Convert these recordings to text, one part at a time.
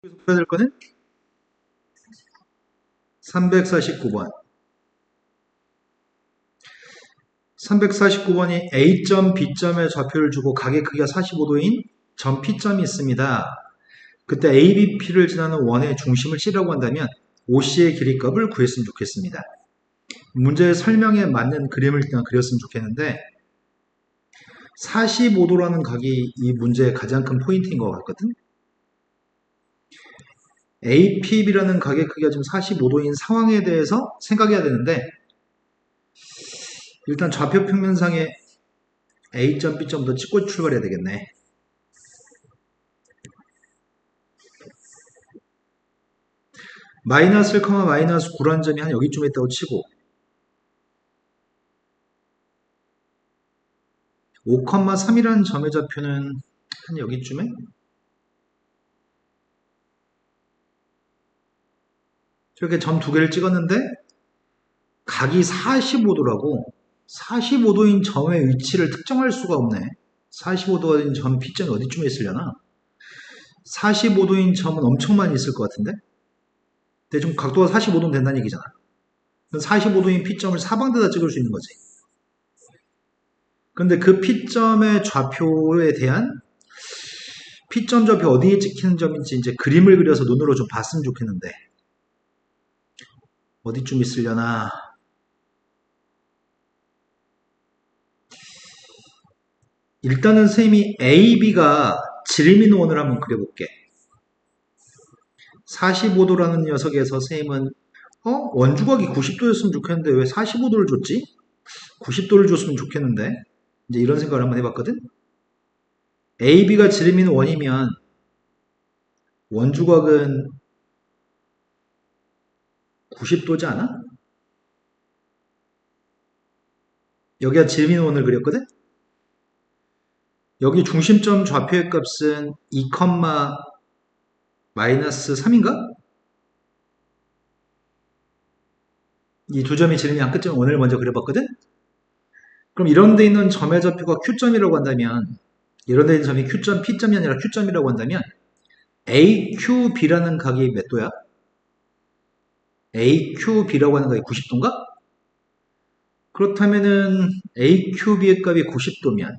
풀어야 될 거는 349번. 349번이 A점, B점의 좌표를 주고 각의 크기가 45도인 점 P점이 있습니다. 그때 ABP를 지나는 원의 중심을 C라고 한다면 OC의 길이값을 구했으면 좋겠습니다. 문제의 설명에 맞는 그림을 그냥 그렸으면 좋겠는데 45도라는 각이 이 문제의 가장 큰 포인트인 것 같거든. APB라는 각의 크기가 지금 45도인 상황에 대해서 생각해야 되는데 일단 좌표 평면상에 A점, B점부터 찍고 출발해야 되겠네. 마이너스 1, 마이너스 9라는 점이 한 여기쯤에 있다고 치고 5, 3이라는 점의 좌표는 한 여기쯤에 이렇게 점 두 개를 찍었는데 각이 45도라고 45도인 점의 위치를 특정할 수가 없네. 45도인 점 P점이 어디쯤에 있으려나? 45도인 점은 엄청 많이 있을 것 같은데? 대충 각도가 45도는 된다는 얘기잖아. 45도인 P점을 사방대다 찍을 수 있는 거지. 근데 그 P점의 좌표에 대한 P점 좌표 어디에 찍히는 점인지 이제 그림을 그려서 눈으로 좀 봤으면 좋겠는데 어디쯤 있으려나? 일단은 선생님이 AB가 지름인 원을 한번 그려볼게. 45도라는 녀석에서 선생님은 원주각이 90도였으면 좋겠는데 왜 45도를 줬지? 90도를 줬으면 좋겠는데 이제 이런 생각을 한번 해봤거든. AB가 지름인 원이면 원주각은 90도지 않아? 여기가 지름인 원을 그렸거든. 여기 중심점 좌표의 값은 2, 마이너스 3인가? 이 두 점이 지름이 한 끝점 원을 먼저 그려봤거든. 그럼 이런 데 있는 점의 좌표가 Q점이라고 한다면 이런 데 있는 점이 Q점, P점이 아니라 Q점이라고 한다면 AQB라는 각이 몇 도야? AQB라고 하는 각이 90도인가? 그렇다면은 AQB의 값이 90도면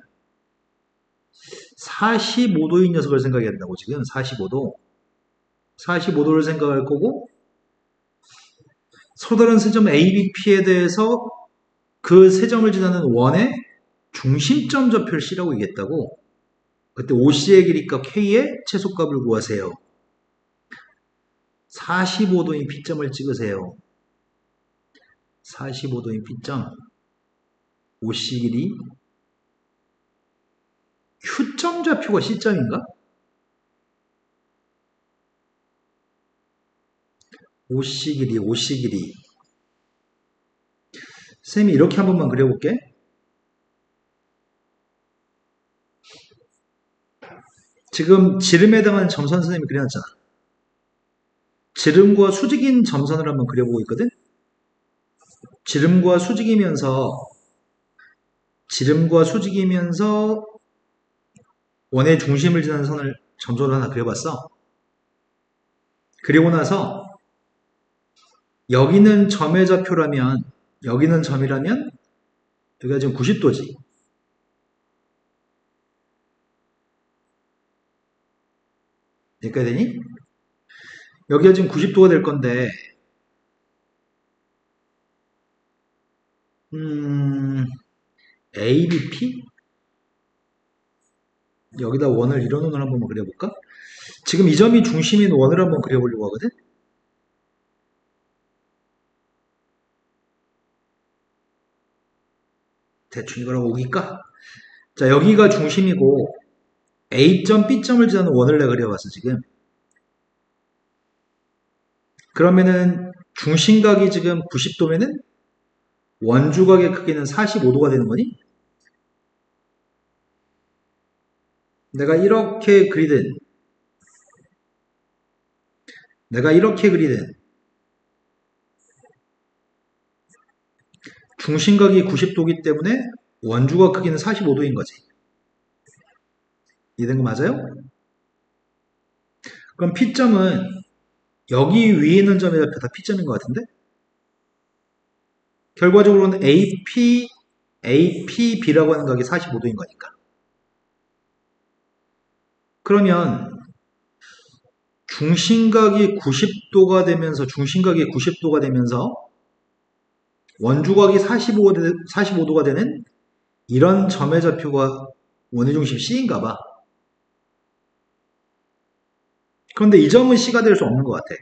45도인 녀석을 생각해야 된다고 지금 45도 45도를 생각할 거고 서로 다른 세점 ABP에 대해서 그 세점을 지나는 원의 중심점 좌표를 C라고 얘기했다고. 그때 OC의 길이값 K의 최소값을 구하세요. 45도인 P점을 찍으세요. 45도인 P점 OC 길이 Q점 좌표가 C점인가? OC 길이 쌤이 이렇게 한 번만 그려볼게. 지금 지름에 해당하는 점선 선생님이 그려놨잖아. 지름과 수직인 점선을 한번 그려보고 있거든. 지름과 수직이면서 원의 중심을 지나는 선을 점선을 하나 그려봤어. 그리고 나서 여기는 점의 좌표라면 여기는 점이라면 여기가 지금 90도지. 여기까지 되니? 여기가 지금 90도가 될 건데 ABP? 여기다 원을 이런 원을 한번 그려볼까? 지금 이 점이 중심인 원을 한번 그려보려고 하거든? 대충 이거랑 오기까? 자, 여기가 중심이고 A점, B점을 지나는 원을 내가 그려봤어, 지금. 그러면은 중심각이 지금 90도면은 원주각의 크기는 45도가 되는 거니? 내가 이렇게 그리든 중심각이 90도이기 때문에 원주각 크기는 45도인 거지. 이해된 거 맞아요? 그럼 P점은 여기 위에 있는 점의 좌표 다 P점인 것 같은데? 결과적으로는 APB라고 하는 각이 45도인 거니까. 그러면 중심각이 90도가 되면서 원주각이 45도가 되는 이런 점의 좌표가 원의 중심 C인가 봐. 그런데 이 점은 C가 될 수 없는 것 같아.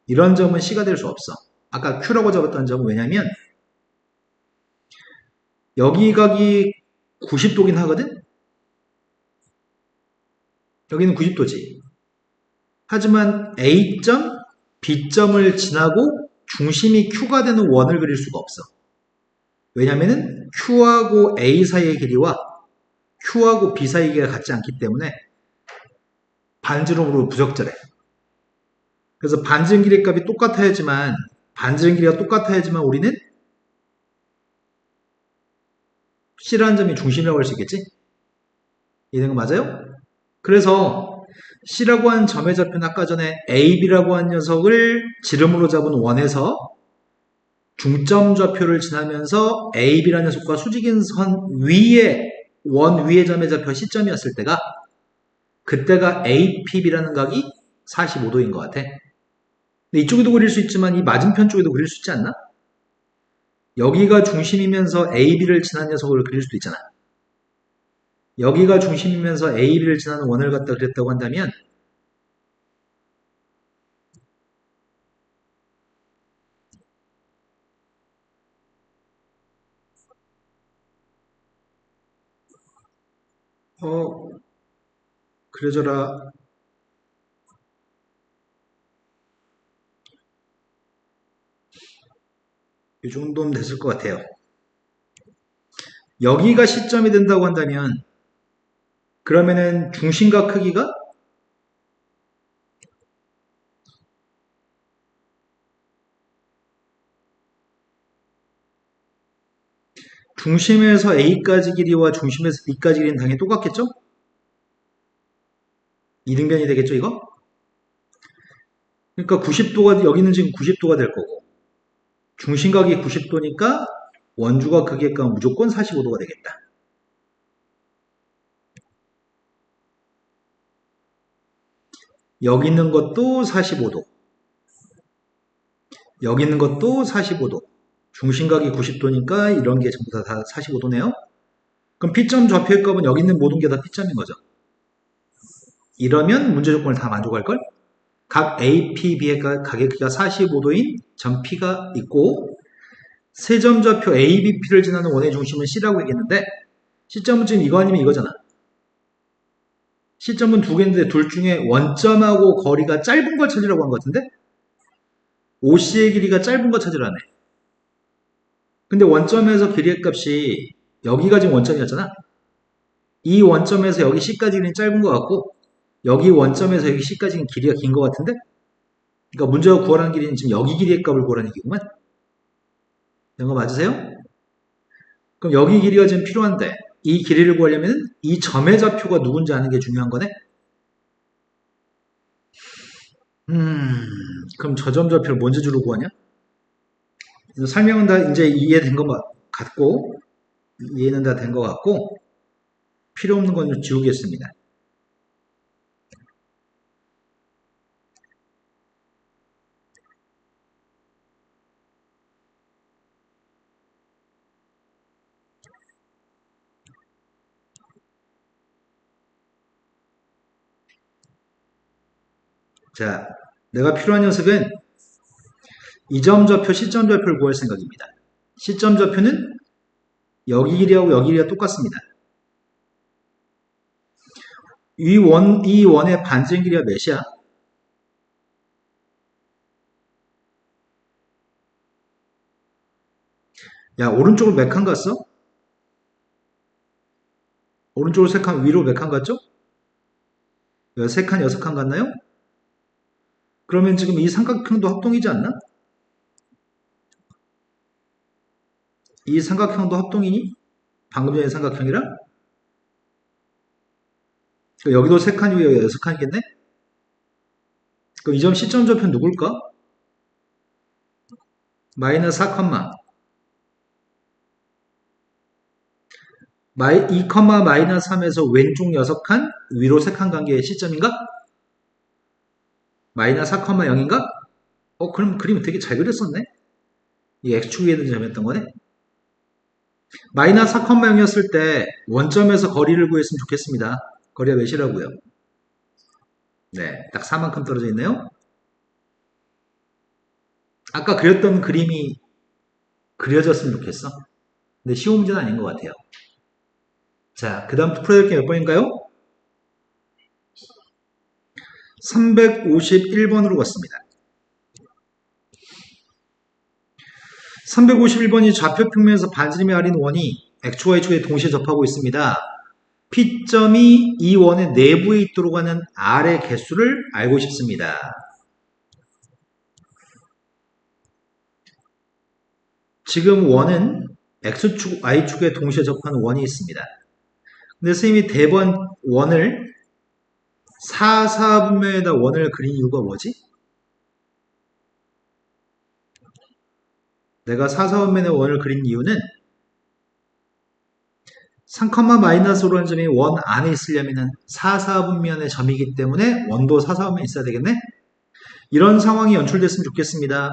이런 점은 C가 될 수 없어. 아까 Q라고 잡았던 점은 왜냐면 여기 각이 90도긴 하거든? 여기는 90도지. 하지만 A점, B점을 지나고 중심이 Q가 되는 원을 그릴 수가 없어. 왜냐면은 Q하고 A 사이의 길이와 Q하고 B 사이의 길이가 같지 않기 때문에 반지름으로 부적절해. 그래서 반지름 길이 값이 똑같아야지만 반지름 길이가 똑같아야지만 우리는 C라는 점이 중심이라고 할 수 있겠지? 이해된 거 맞아요? 그래서 C라고 하는 점의 좌표는 아까 전에 AB라고 하는 녀석을 지름으로 잡은 원에서 중점 좌표를 지나면서 AB라는 녀석과 수직인 선 위에 원 위의 점의 좌표 C점이었을 때가 그때가 APB라는 각이 45도인 것 같아. 근데 이쪽에도 그릴 수 있지만 이 맞은편 쪽에도 그릴 수 있지 않나? 여기가 중심이면서 AB를 지난 녀석을 그릴 수도 있잖아. 여기가 중심이면서 AB를 지나는 원을 갖다 그렸다고 한다면 그래저라 이 정도면 됐을 것 같아요. 여기가 시점이 된다고 한다면 그러면은 중심각 크기가 중심에서 A까지 길이와 중심에서 B까지 길이는 당연히 똑같겠죠? 이등변이 되겠죠, 이거? 그러니까 90도가, 여기는 지금 90도가 될 거고, 중심각이 90도니까 원주각 크기의 값은 무조건 45도가 되겠다. 여기 있는 것도 45도. 여기 있는 것도 45도. 중심각이 90도니까 이런 게 전부 다 45도네요. 그럼 P점 좌표의 값은 여기 있는 모든 게 다 P점인 거죠. 이러면 문제 조건을 다 만족할걸? 각 A, P, B의 각의 크기가 45도인 점 P가 있고 세 점 좌표 A, B, P를 지나는 원의 중심은 C라고 얘기했는데 C점은 지금 이거 아니면 이거잖아. C점은 두 개인데 둘 중에 원점하고 거리가 짧은 걸 찾으라고 한 것 같은데 OC의 길이가 짧은 거 찾으라네. 근데 원점에서 길이의 값이 여기가 지금 원점이었잖아. 이 원점에서 여기 C까지는 짧은 것 같고 여기 원점에서 여기 C까지는 길이가 긴 것 같은데 그러니까 문제가 구하라는 길이는 지금 여기 길이의 값을 구하라는 얘기구만. 이런 거 맞으세요? 그럼 여기 길이가 지금 필요한데 이 길이를 구하려면 이 점의 좌표가 누군지 아는 게 중요한 거네. 그럼 저 점 좌표를 뭔 재주로 구하냐? 설명은 다 이제 이해된 것 같고 이해는 다 된 것 같고 필요 없는 건 지우겠습니다. 자, 내가 필요한 녀석은 이 점 좌표, C점 좌표를 구할 생각입니다. C점 좌표는 여기 길이하고 여기 길이가 똑같습니다. 이 원의 반지름 길이가 몇이야? 야, 오른쪽으로 몇 칸 갔어? 오른쪽으로 3칸, 위로 몇 칸 갔죠? 3칸, 6칸 갔나요? 그러면 지금 이 삼각형도 합동이지 않나? 이 삼각형도 합동이니? 방금 전에 삼각형이랑? 여기도 3칸 위에 6칸이겠네? 그럼 이 점 시점 좌표 누굴까? 마이너스 4, 2, 마이너스 3에서 왼쪽 6칸, 위로 3칸 관계의 시점인가? 마이너스 4, 0인가? 그럼 그림 되게 잘 그렸었네? 이 X축 위에 있는 점이었던 거네? 마이너스 4, 0이었을 때 원점에서 거리를 구했으면 좋겠습니다. 거리가 몇이라고요? 네, 딱 4만큼 떨어져 있네요. 아까 그렸던 그림이 그려졌으면 좋겠어. 근데 쉬운 문제는 아닌 것 같아요. 자, 그 다음 풀어야 될 게 몇 번인가요? 351번으로 갔습니다. 351번이 좌표 평면에서 반지름이 아닌 원이 X축과 Y축에 동시에 접하고 있습니다. P점이 이 원의 내부에 있도록 하는 R의 개수를 알고 싶습니다. 지금 원은 X축, Y축에 동시에 접하는 원이 있습니다. 근데 선생님이 대번 원을 4, 4분면에다 원을 그린 이유가 뭐지? 내가 4, 4분면에 원을 그린 이유는 3, 마이너스 5라는 점이 원 안에 있으려면 4, 4분면의 점이기 때문에 원도 4, 4분면에 있어야 되겠네? 이런 상황이 연출됐으면 좋겠습니다.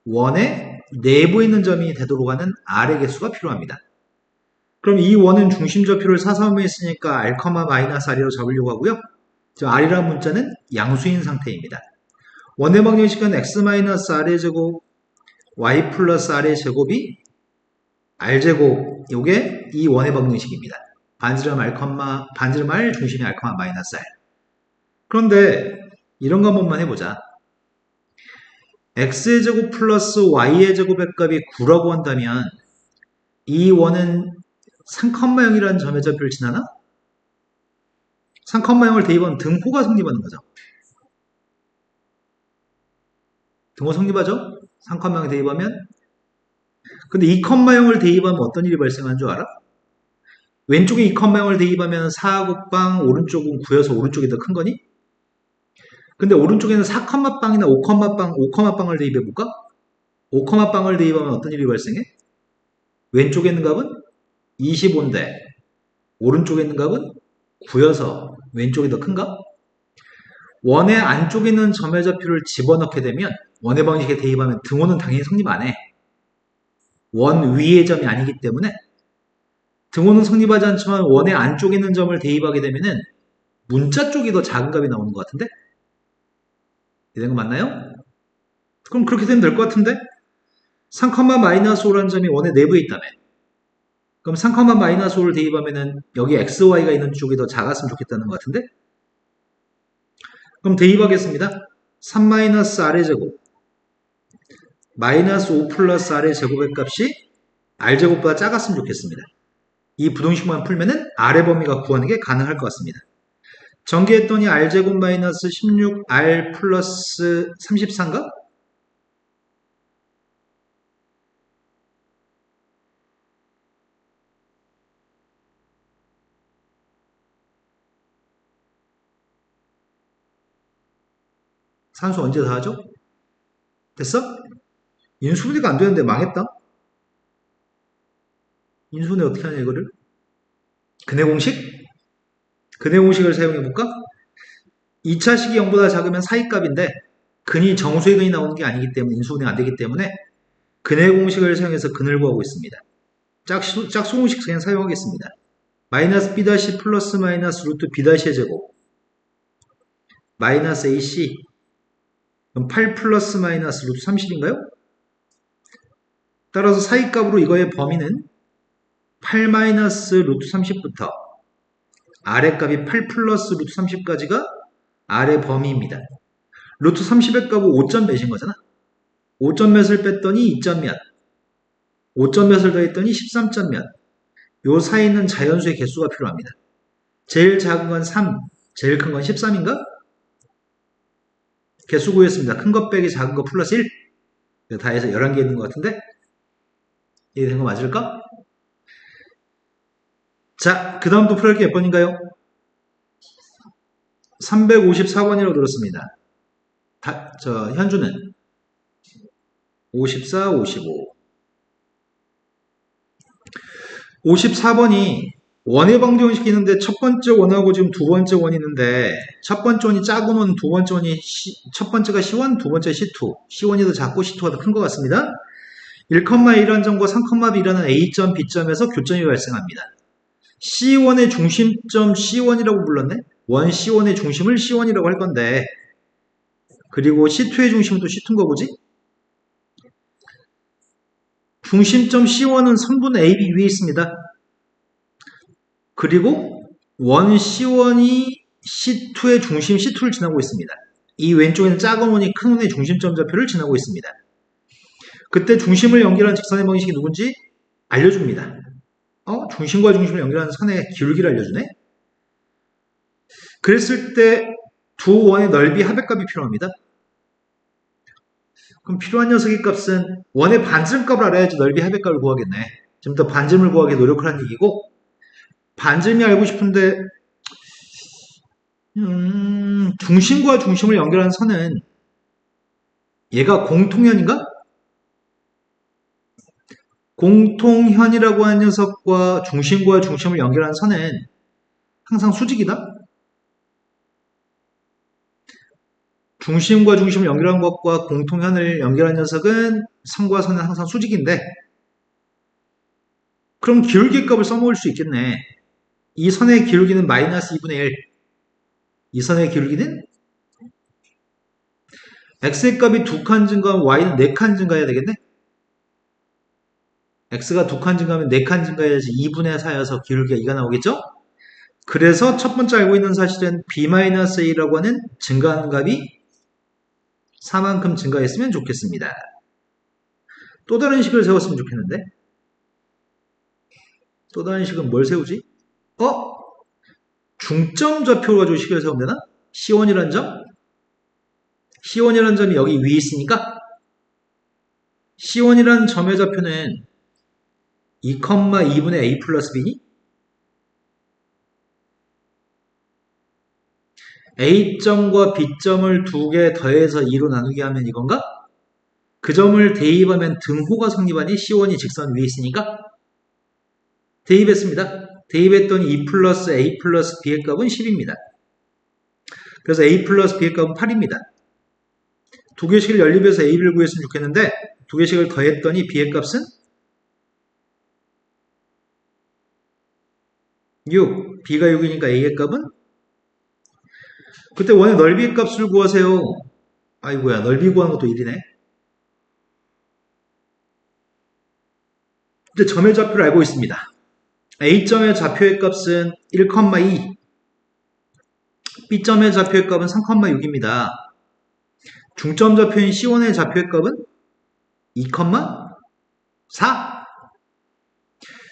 원의 내부에 있는 점이 되도록 하는 R의 개수가 필요합니다. 그럼 이 원은 중심 좌표를 4, 4분면에 있으니까 R, 마이너스 R이라고 잡으려고 하고요. 저 R이라는 문자는 양수인 상태입니다. 원의 방정식은 X 마이너스 R의 제곱, Y 플러스 R의 제곱이 R제곱, 요게 이 원의 방정식입니다. 반지름 R, 중심이 R, 마이너스 R. 그런데 이런 거 한번만 해보자. X의 제곱 플러스 Y의 제곱의 값이 9라고 한다면 이 원은 3,0이라는 점의 좌표를 지나나? 3,0을 대입하면 등호가 성립하는 거죠. 등호 성립하죠? 3,0을 대입하면. 근데 2,0을 대입하면 어떤 일이 발생하는 줄 알아? 왼쪽에 2,0을 대입하면 4 곱방 오른쪽은 9여서 오른쪽이 더 큰 거니? 근데 오른쪽에는 4,빵이나 5,빵을 대입해볼까? 5,빵을 대입하면 어떤 일이 발생해? 왼쪽에 있는 값은 25인데 오른쪽에 있는 값은 9여서 왼쪽이 더 큰가? 원의 안쪽에 있는 점의 좌표를 집어넣게 되면 원의 방식에 대입하면 등호는 당연히 성립 안 해. 원 위의 점이 아니기 때문에 등호는 성립하지 않지만 원의 안쪽에 있는 점을 대입하게 되면은 문자 쪽이 더 작은 값이 나오는 것 같은데? 이런 거 맞나요? 그럼 그렇게 되면 될 것 같은데? 3, 마이너스 5라는 점이 원의 내부에 있다며. 그럼 3, 마이너스 5를 대입하면은 여기 x, y가 있는 쪽이 더 작았으면 좋겠다는 것 같은데? 그럼 대입하겠습니다. 3 마이너스 r의 제곱 마이너스 5 플러스 r의 제곱의 값이 r제곱보다 작았으면 좋겠습니다. 이 부동식만 풀면은 r의 범위가 구하는 게 가능할 것 같습니다. 전개했더니 r제곱 마이너스 16r 플러스 34인가? 산수 언제 다 하죠? 됐어? 인수분해가 안 되는데 망했다? 인수분해 어떻게 하냐 이거를? 근해 공식? 근해 공식을 사용해볼까? 2차식이 0보다 작으면 사이값인데 근이 정수의 근이 나오는 게 아니기 때문에 인수분해가 안 되기 때문에 근해 공식을 사용해서 근을 구하고 있습니다. 짝수 공식 그냥 사용하겠습니다. 마이너스 b 플러스 마이너스 루트 b의 제곱 마이너스 ac 그럼 8 플러스 마이너스 루트 30인가요? 따라서 사이값으로 이거의 범위는 8 마이너스 루트 30부터 아래값이 8 플러스 루트 30까지가 아래 범위입니다. 루트 30의 값은 5점 몇인 거잖아. 5점 몇을 뺐더니 2점 몇. 5점 몇을 더했더니 13점 몇. 요 사이에 있는 자연수의 개수가 필요합니다. 제일 작은 건 3, 제일 큰 건 13인가? 개수 구했습니다. 큰 거 빼기 작은 거 플러스 1. 다 해서 11개 있는 것 같은데? 이해된 거 맞을까? 자, 그 다음 또 풀어야 할 게 몇 번인가요? 354번이라고 들었습니다. 현주는 54, 55. 54번이 원의 방정식 있는데 첫 번째 원하고 지금 두 번째 원이 있는데 첫 번째 원이 작은 원, 두 번째 원이 첫 번째가 C1, 두 번째 C2. C1이 더 작고 C2가 더 큰 것 같습니다. 1,1한 점과 3,B라는 A점, B점에서 교점이 발생합니다. C1의 중심점 C1이라고 불렀네? 원 C1의 중심을 C1이라고 할 건데 그리고 C2의 중심은 또 C2인 거 보지? 중심점 C1은 선분 AB 위에 있습니다. 그리고 원 C1이 C2의 중심 C2를 지나고 있습니다. 이 왼쪽에는 작은 원이 큰 원의 중심점 좌표를 지나고 있습니다. 그때 중심을 연결한 직선의 방식이 누군지 알려줍니다. 중심과 중심을 연결하는 선의 기울기를 알려주네. 그랬을 때 두 원의 넓이 합의값이 필요합니다. 그럼 필요한 녀석의 값은 원의 반지름값을 알아야지 넓이 합의값을 구하겠네. 지금부터 반지름을 구하기 노력을 하는 얘기고 반지름이 알고 싶은데 중심과 중심을 연결하는 선은 얘가 공통현인가? 공통현이라고 하는 녀석과 중심과 중심을 연결하는 선은 항상 수직이다? 중심과 중심을 연결한 것과 공통현을 연결한 녀석은 선과 선은 항상 수직인데 그럼 기울기 값을 써먹을 수 있겠네. 이 선의 기울기는 마이너스 2분의 1. 이 선의 기울기는 x의 값이 2칸 증가하면 y는 4칸 증가해야 되겠네. x가 2칸 증가하면 4칸 증가해야지 2분의 4여서 기울기가 2가 나오겠죠? 그래서 첫 번째 알고 있는 사실은 b-a라고 하는 증가하는 값이 4만큼 증가했으면 좋겠습니다. 또 다른 식을 세웠으면 좋겠는데 또 다른 식은 뭘 세우지? 중점 좌표를 가지고 식을 세우면 되나? C1이라는 점? C1이라는 점이 여기 위에 있으니까 C1이라는 점의 좌표는 2,2분의 A 플러스 B니? A점과 B점을 두 개 더해서 2로 나누게 하면 이건가? 그 점을 대입하면 등호가 성립하니 C1이 직선 위에 있으니까 대입했습니다. 대입했더니 2 플러스 A 플러스 B의 값은 10입니다. 그래서 A 플러스 B의 값은 8입니다. 두 개씩을 연립해서 A를 구했으면 좋겠는데 두 개씩을 더했더니 B의 값은 6. B가 6이니까 A의 값은 그때 원의 넓이 값을 구하세요. 아이고야 넓이 구하는 것도 일이네. 이제 점의 좌표를 알고 있습니다. A점의 좌표의 값은 1,2 B점의 좌표의 값은 3,6입니다. 중점 좌표인 C1의 좌표의 값은 2,4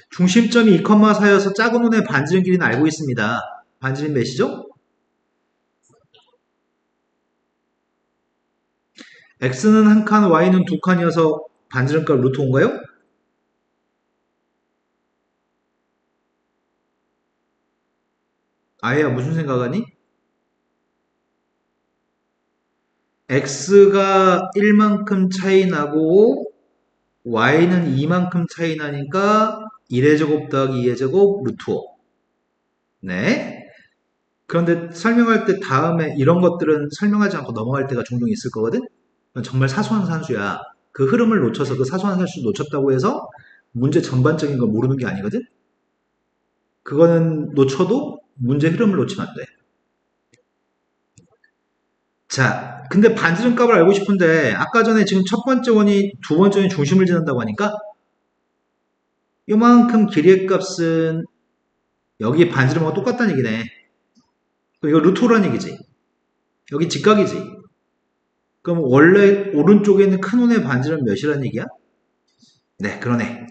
중심점이 2,4여서 작은 원의 반지름 길이는 알고 있습니다. 반지름 몇이죠? x는 한 칸, y는 두 칸이어서 반지름값 루트 5인가요? 아예야 무슨 생각하니? x가 1만큼 차이 나고 y는 2만큼 차이 나니까 1의 제곱 더하기 2의 제곱 루트 5. 네. 그런데 설명할 때 다음에 이런 것들은 설명하지 않고 넘어갈 때가 종종 있을 거거든? 정말 사소한 산수야. 그 흐름을 놓쳐서 그 사소한 산수를 놓쳤다고 해서 문제 전반적인 걸 모르는 게 아니거든? 그거는 놓쳐도 문제 흐름을 놓치면 안 돼. 자, 근데 반지름 값을 알고 싶은데 아까 전에 지금 첫 번째 원이 두 번째 원이 중심을 지난다고 하니까 요만큼 길이의 값은 여기 반지름하고 똑같다는 얘기네. 이거 루트라는 얘기지. 여기 직각이지. 그럼 원래 오른쪽에 있는 큰 원의 반지름 몇이라는 얘기야? 네, 그러네.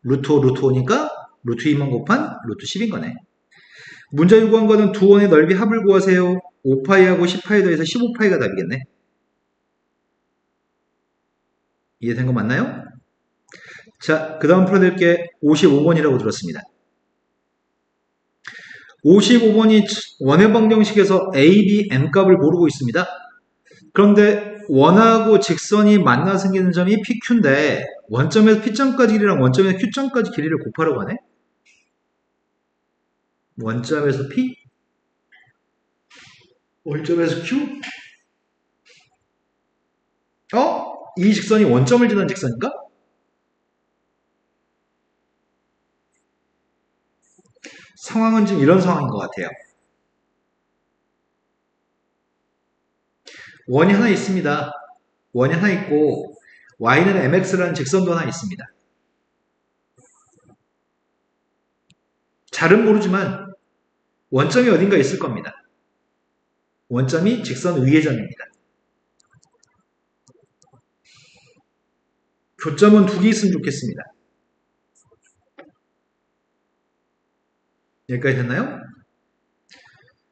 루트 5, 루트 5니까 루트 2만 곱한 루트 10인 거네. 문제 요구한 거는 두 원의 넓이 합을 구하세요. 5파이하고 10파이 더해서 15파이가 답이겠네. 이해된 거 맞나요? 자, 그 다음 풀어낼 게 55번이라고 들었습니다. 55번이 원의 방정식에서 A, B, M 값을 모르고 있습니다. 그런데 원하고 직선이 만나 생기는 점이 PQ인데 원점에서 P점까지 길이랑 원점에서 Q점까지 길이를 곱하라고 하네? 원점에서 P? 원점에서 Q? 이 직선이 원점을 지나는 직선인가? 상황은 지금 이런 상황인 것 같아요. 원이 하나 있습니다. 원이 하나 있고 y는 mx라는 직선도 하나 있습니다. 잘은 모르지만 원점이 어딘가 있을 겁니다. 원점이 직선 위의 점입니다. 교점은 두 개 있으면 좋겠습니다. 여기까지 됐나요?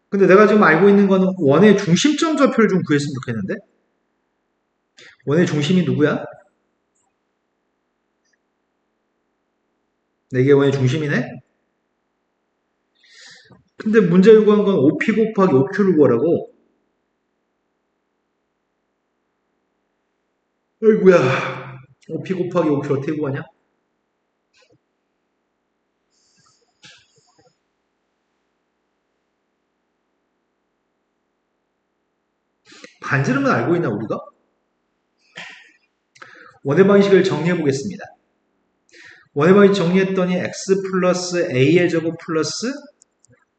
근데 내가 지금 알고 있는 거는 원의 중심점 좌표를 좀 구했으면 좋겠는데 원의 중심이 누구야? 네 개 원의 중심이네? 근데 문제 요구한 건 OP 곱하기 OQ를 구하라고? 어이구야. OP 곱하기 OQ 어떻게 구하냐? 반지름은 알고 있나 우리가? 원의 방식을 정리해 보겠습니다. 원의 방식 정리했더니 x 플러스 a의 제곱 플러스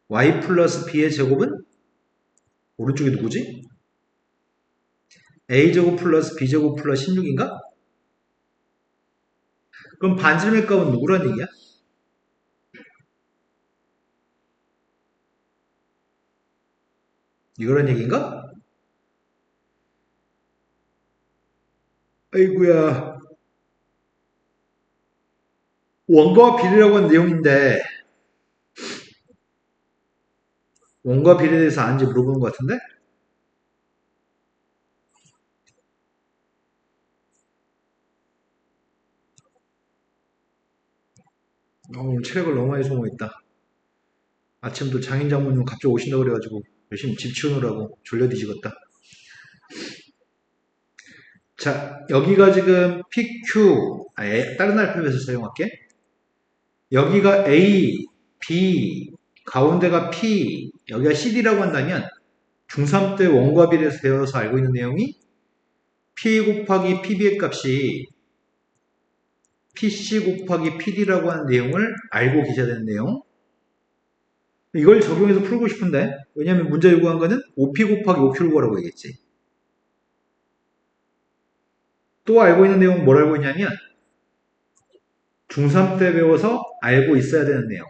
y 플러스 b의 제곱은 오른쪽이 누구지? a제곱 플러스 b제곱 플러스 16인가? 그럼 반지름의 값은 누구란 얘기야? 이거란 얘기인가? 아이구야. 원과 비례라고 하는 내용인데 원과 비례에 대해서 아는지 물어보는 것 같은데? 오늘 체력을 너무 많이 소모했다. 아침부터 장인 장모님 갑자기 오신다고 그래가지고 열심히 집 치우느라고 졸려 뒤지겠다. 자, 여기가 지금 PQ, 다른 알파벳을 사용할게. 여기가 A, B, 가운데가 P, 여기가 CD라고 한다면 중3 때 원과 비례에서 배워서 알고 있는 내용이 P 곱하기 PB의 값이 PC 곱하기 PD라고 하는 내용을 알고 계셔야 되는 내용. 이걸 적용해서 풀고 싶은데 왜냐면 문제 요구한 거는 OP 곱하기 OQ를 구하라고 얘기했지. 또 알고 있는 내용은 뭘 알고 있냐면 중3 때 배워서 알고 있어야 되는 내용.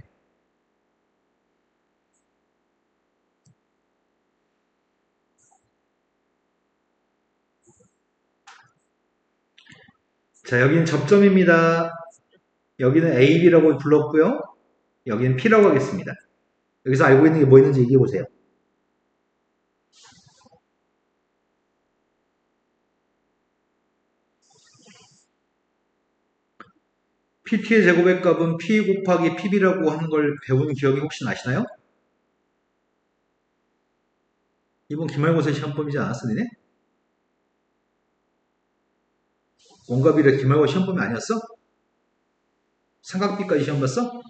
자, 여기는 접점입니다. 여기는 AB라고 불렀고요. 여기는 P라고 하겠습니다. 여기서 알고 있는 게 뭐 있는지 얘기해 보세요. PT의 제곱의 값은 P 곱하기 PB라고 하는 걸 배운 기억이 혹시 나시나요? 이번 기말고사 시험범위지 않았어, 니네? 원가비례 기말고사 시험범위 아니었어? 삼각비까지 시험 봤어?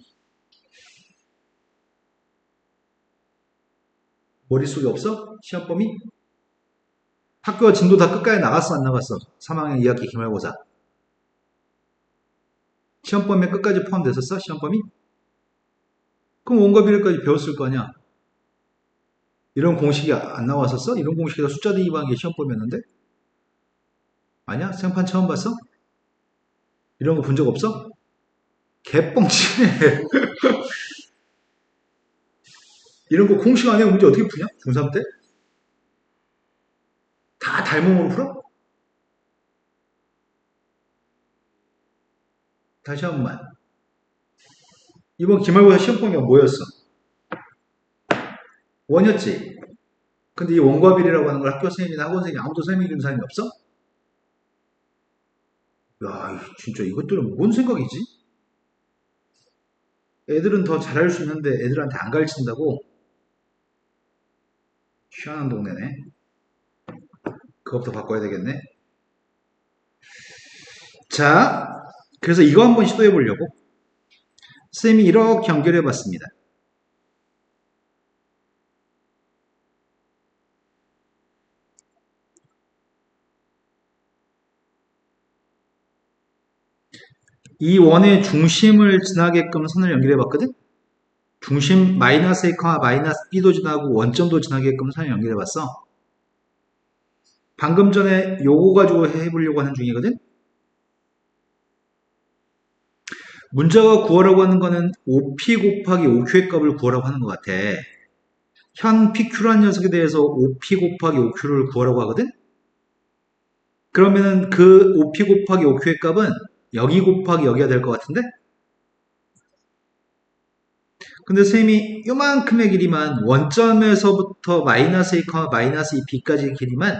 머릿속에 없어? 시험범위? 학교 진도 다 끝까지 나갔어, 안 나갔어? 3학년 2학기 기말고사. 시험범위에 끝까지 포함됐었어? 시험범위? 그럼 원가비례까지 배웠을 거 아니야? 이런 공식이 안 나왔었어? 이런 공식에서 숫자 대입하는 게 시험범위였는데? 아니야? 생판 처음 봤어? 이런 거 본 적 없어? 개뻥치네. 이런 거 공식 안 해요. 문제 어떻게 푸냐? 중3 때? 다 닮음으로 풀어? 다시 한 번만. 이번 기말고사 시험범위가 뭐였어? 원이었지? 근데 이 원과 비례라고 하는 걸 학교 선생님이나 학원 선생님 아무도 설명해 주는 사람이 없어? 야, 진짜 이것들은 뭔 생각이지? 애들은 더 잘할 수 있는데 애들한테 안 가르친다고? 희한한 동네네. 그것부터 바꿔야 되겠네. 자, 그래서 이거 한번 시도해 보려고 쌤이 이렇게 연결해 봤습니다. 이 원의 중심을 지나게끔 선을 연결해 봤거든? 중심 마이너스 A, 마이너스 B도 지나고 원점도 지나게끔 선을 연결해 봤어. 방금 전에 요거 가지고 해보려고 하는 중이거든? 문제가 구하라고 하는 거는 OP 곱하기 OQ의 값을 구하라고 하는 것 같아. 현 PQ라는 녀석에 대해서 OP 곱하기 OQ를 구하라고 하거든? 그러면은 그 OP 곱하기 OQ의 값은 여기 곱하기 여기가 될 것 같은데? 근데 쌤이 요만큼의 길이만 원점에서부터 마이너스 A, 마이너스 2B까지의 길이만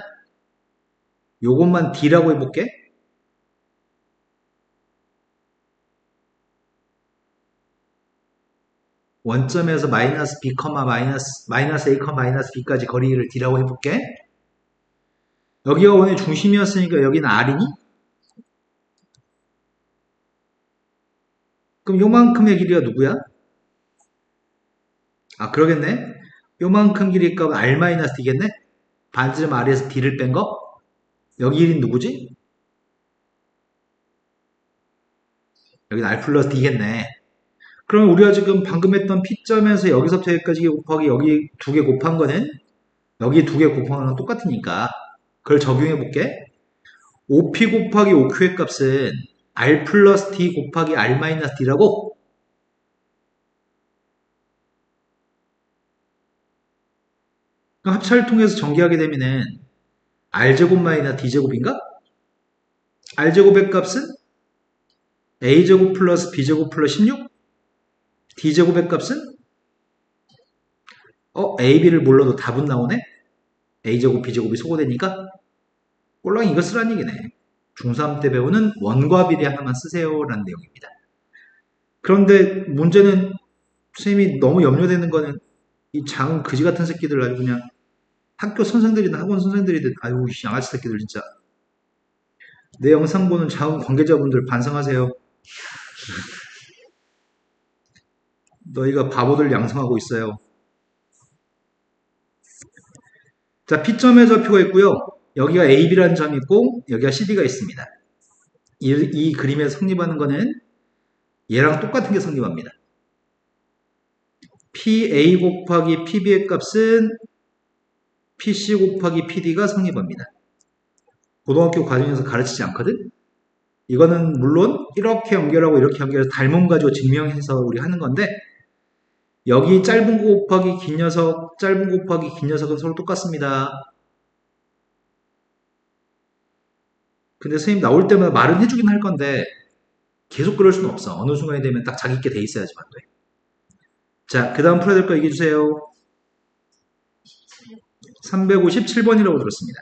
요것만 D라고 해볼게. 원점에서 마이너스 B, 마이너스 A, 마이너스 B까지 거리를 D라고 해볼게. 여기가 원의 중심이었으니까 여기는 R이니? 그럼 요만큼의 길이가 누구야? 아, 그러겠네. 요만큼 길이 값은 R-D겠네? 반지름 R에서 D를 뺀 거? 여기 1인 누구지? 여기는 R 플러스 D겠네. 그럼 우리가 지금 방금 했던 P점에서 여기서부터 여기까지 곱하기 여기 두 개 곱한 거는 여기 두 개 곱한 거랑 똑같으니까 그걸 적용해 볼게. OP 곱하기 OQ의 값은 R 플러스 D 곱하기 R 마이너스 D라고? 합차를 통해서 전개하게 되면은 R제곱 마이너스 D제곱인가? R제곱의 값은 A제곱 플러스 B제곱 플러스 16? D제곱의 값은? A, B를 몰라도 답은 나오네? A제곱, B제곱이 소거되니까? 꼴랑 이거 쓰란 얘기네. 중3 때 배우는 원과 비례 하나만 쓰세요 라는 내용입니다. 그런데 문제는 선생님이 너무 염려되는 거는 이 작은 그지 같은 새끼들 아주 그냥 학교 선생들이나 학원 선생들이든 아유 양아치 새끼들 진짜 내 영상 보는 자음 관계자분들 반성하세요. 너희가 바보들 양성하고 있어요. 자, P점의 좌표가 있고요. 여기가 AB라는 점이 있고 여기가 CD가 있습니다. 이 그림에 성립하는 거는 얘랑 똑같은 게 성립합니다. PA 곱하기 PB의 값은 PC 곱하기 PD가 성립합니다. 고등학교 과정에서 가르치지 않거든? 이거는 물론 이렇게 연결하고 이렇게 연결해서 닮음 가지고 증명해서 우리 하는 건데 여기 짧은 거 곱하기 긴 녀석, 짧은 거 곱하기 긴 녀석은 서로 똑같습니다. 근데 선생님 나올 때마다 말은 해주긴 할 건데 계속 그럴 수는 없어. 어느 순간이 되면 딱 자기 있게 돼 있어야지만 돼. 자, 그 다음 풀어야 될 거 얘기해 주세요. 357번이라고 들었습니다.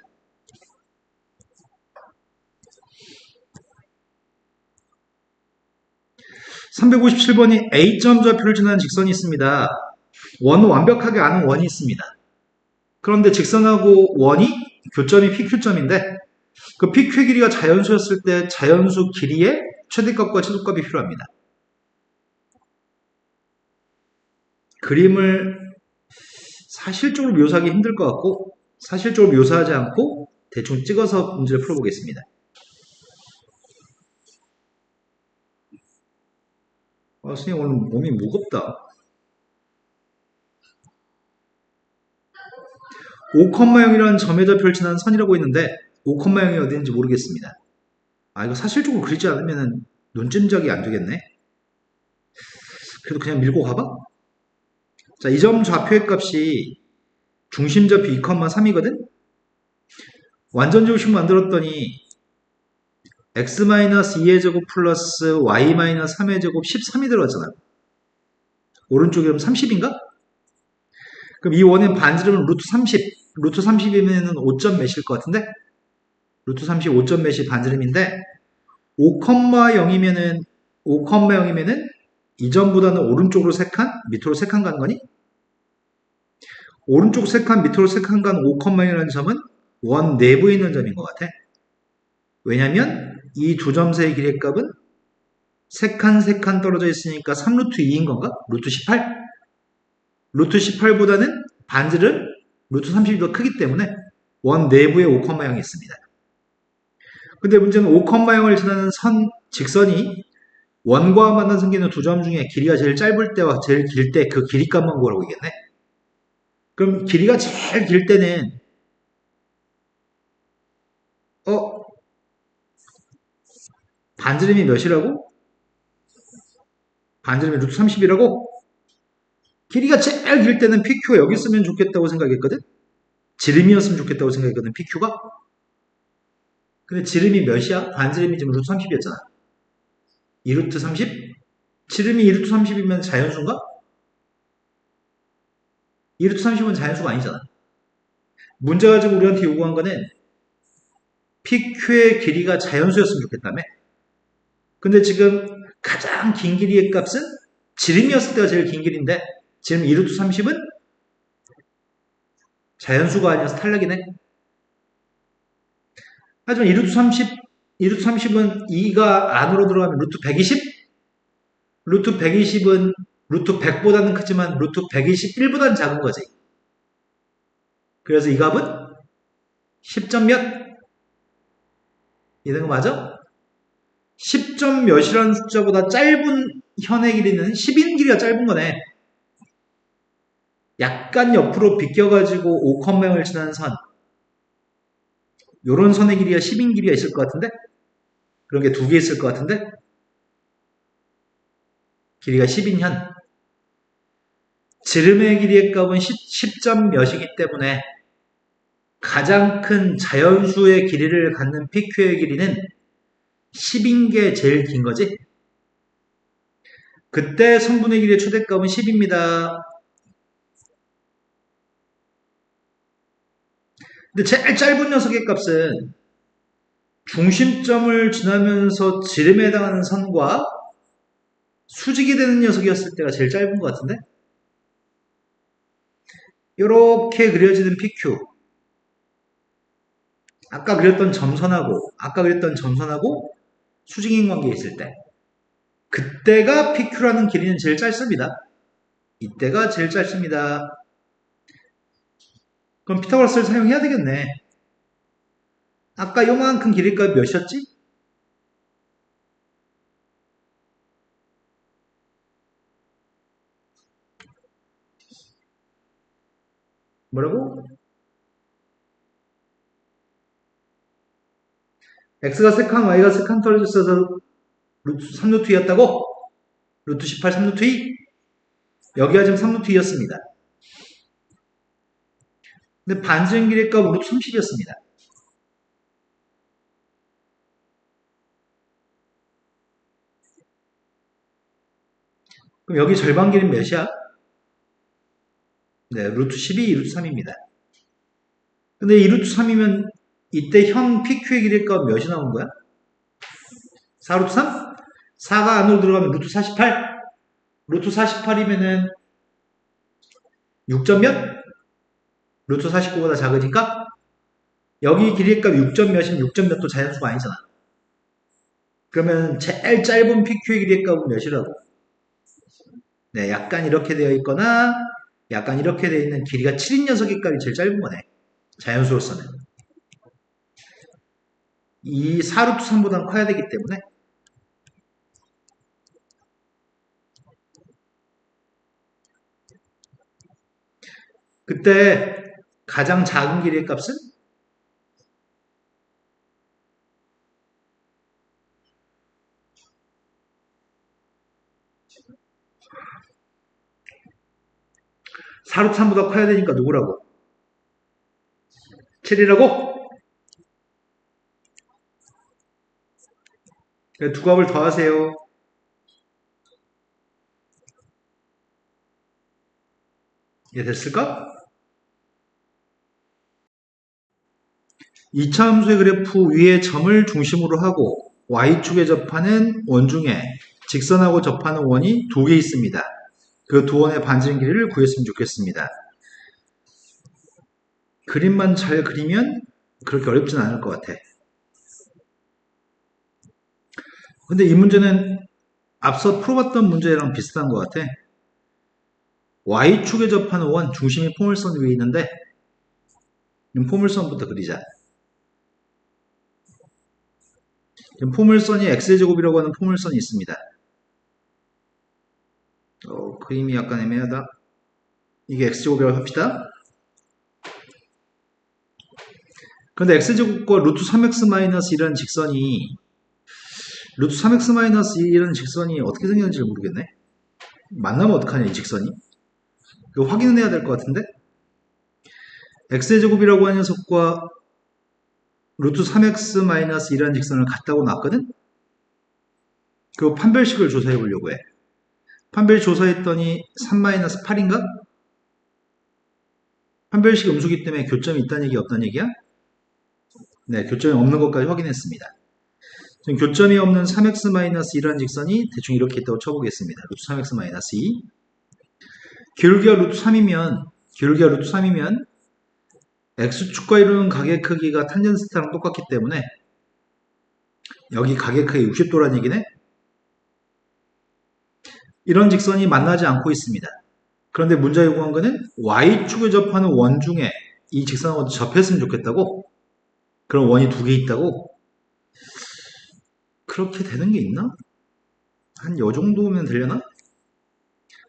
357번이 A점 좌표를 지나는 직선이 있습니다. 원은 완벽하게 아는 원이 있습니다. 그런데 직선하고 원이 교점이 PQ점인데 그 PQ의 길이가 자연수였을 때 자연수 길이의 최대값과 최소값이 필요합니다. 그림을 사실적으로 묘사하기 힘들 것 같고 사실적으로 묘사하지 않고 대충 찍어서 문제를 풀어보겠습니다. 선생님 오늘 몸이 무겁다. 5,0이라는 점에다 펼치는 선이라고 있는데 5,0이 어디인지 모르겠습니다. 아, 이거 사실적으로 그리지 않으면 눈찜작이 안 되겠네. 그래도 그냥 밀고 가봐. 자, 이 점 좌표의 값이 중심 좌표 2,3이거든? 완전 중심 만들었더니 x-2의 제곱 플러스 y-3의 제곱 13이 들어갔잖아. 오른쪽에 그럼 30인가? 그럼 이 원의 반지름은 루트 30. 루트 30이면 5점 몇일 것 같은데? 루트 30 5점 몇이 반지름인데 5,0이면은 5,0이면은 이점보다는 오른쪽으로 3칸, 밑으로 3칸 가는 거니? 오른쪽 3칸, 밑으로 3칸 가는 5,0이라는 점은 원 내부에 있는 점인 것 같아. 왜냐면 이 두 점 사이의 길이의 값은 세 칸 떨어져 있으니까 3루트 2인 건가? 루트 18? 루트 18보다는 반지름 루트 30이 더 크기 때문에 원 내부에 5,0이 있습니다. 근데 문제는 5,0을 지나는 직선이 원과 만난 생기는 두 점 중에 길이가 제일 짧을 때와 제일 길 때 그 길이 값만 구하라고 있겠네. 그럼 길이가 제일 길 때는 반지름이 몇이라고? 반지름이 루트 30이라고? 길이가 제일 길 때는 PQ가 여기 있으면 좋겠다고 생각했거든? 지름이었으면 좋겠다고 생각했거든, PQ가? 근데 지름이 몇이야? 반지름이 지금 루트 30이었잖아. 2루트 30? 지름이 2루트 30이면 자연수인가? 2루트 30은 자연수가 아니잖아. 문제가 지금 우리한테 요구한 거는 PQ의 길이가 자연수였으면 좋겠다며. 근데 지금 가장 긴 길이의 값은 지름이었을 때가 제일 긴 길인데 지금 2루트 30은 자연수가 아니어서 탈락이네. 하지만 2루트 30은 2가 안으로 들어가면 루트 120? 루트 120은 루트 100보다는 크지만 루트 121보다는 작은 거지. 그래서 이 값은 10점 몇? 이런 거 맞아? 10점 몇이라는 숫자보다 짧은 현의 길이는 10인 길이가 짧은 거네. 약간 옆으로 비껴가지고 5,0을 지나는 선. 요런 선의 길이가 10인 길이가 있을 것 같은데? 그런 게 두 개 있을 것 같은데? 길이가 10인 현. 지름의 길이의 값은 10점 몇이기 때문에 가장 큰 자연수의 길이를 갖는 PQ의 길이는 10인 게 제일 긴 거지? 그때 선분의 길이의 최대값은 10입니다. 근데 제일 짧은 녀석의 값은 중심점을 지나면서 지름에 해당하는 선과 수직이 되는 녀석이었을 때가 제일 짧은 것 같은데? 이렇게 그려지는 PQ. 아까 그렸던 점선하고 수직인 관계에 있을 때 그때가 PQ라는 길이는 제일 짧습니다. 이때가 제일 짧습니다. 그럼 피타고라스를 사용해야 되겠네. 아까 요만큼 길이값 몇이었지? 뭐라고? x가 세칸, y가 세칸 떨어져서 3루트 2였다고? 루트 18, 3루트 2? 여기가 지금 3루트 2였습니다. 근데 반지름 길이의 값은 루트 30이었습니다. 그럼 여기 절반 길이는 몇이야? 네, 루트 12, 루트 3입니다. 근데 이 루트 3이면 이때 현 PQ의 길이의 값 몇이 나온 거야? 4루트 3? 4가 안으로 들어가면 루트 48? 루트 48이면은 6점 몇? 루트 49보다 작으니까 여기 길이의 값 6점 몇이면 6점 몇도 자연수가 아니잖아. 그러면 제일 짧은 PQ의 길이의 값은 몇이라고? 네, 약간 이렇게 되어 있거나 약간 이렇게 되어 있는 길이가 7인 녀석의 값이 제일 짧은 거네. 자연수로서는. 이 4루트 3보다는 커야 되기 때문에 그때 가장 작은 길이의 값은 4루트 3보다 커야 되니까 누구라고? 7이라고? 두 값을 더하세요. 이해됐을까? 2차 함수의 그래프 위에 점을 중심으로 하고 y축에 접하는 원 중에 직선하고 접하는 원이 두 개 있습니다. 그 두 원의 반지름 길이를 구했으면 좋겠습니다. 그림만 잘 그리면 그렇게 어렵진 않을 것 같아. 근데 이 문제는 앞서 풀어봤던 문제랑 비슷한 것 같아. Y축에 접하는 원, 중심이 포물선 위에 있는데 포물선부터 그리자. 포물선이 X제곱이라고 하는 포물선이 있습니다. 그림이 약간 애매하다. 이게 X제곱이라고 합시다. 그런데 X제곱과 루트 3X-1이라는 직선이 루트 3X-1이라는 직선이 어떻게 생겼는지 모르겠네. 만나면 어떡하냐 이 직선이. 이거 확인은 해야 될 것 같은데 X제곱이라고 하는 녀석과 루트 3X-1이라는 직선을 같다고 나왔거든. 그 판별식을 조사해 보려고 해. 판별 조사했더니 3-8인가? 판별식 음수기 때문에 교점이 있다는 얘기 없다는 얘기야? 네, 교점이 없는 것까지 확인했습니다. 지금 교점이 없는 3x-2라는 직선이 대충 이렇게 있다고 쳐보겠습니다. 루트 3x-2 기울기가 루트 3이면 x축과 이루는 각의 크기가 탄젠스타랑 똑같기 때문에 여기 각의 크기 60도라는 얘기네. 이런 직선이 만나지 않고 있습니다. 그런데 문제가 요구한 거는 y축에 접하는 원 중에 이 직선하고 접했으면 좋겠다고? 그럼 원이 두 개 있다고? 그렇게 되는 게 있나? 한 요 정도면 되려나?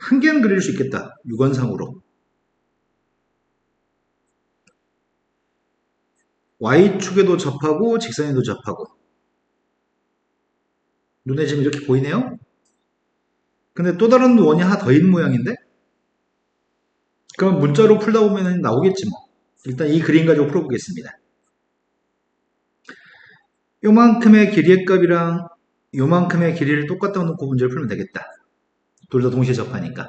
한 개는 그릴 수 있겠다. 유건상으로. Y축에도 접하고 직선에도 접하고. 눈에 지금 이렇게 보이네요? 근데 또 다른 원이 하나 더 있는 모양인데? 그럼 문자로 풀다 보면 나오겠지 뭐. 일단 이 그림 가지고 풀어보겠습니다. 요만큼의 길이의 값이랑 요만큼의 길이를 똑같다고 놓고 문제를 풀면 되겠다. 둘 다 동시에 접하니까.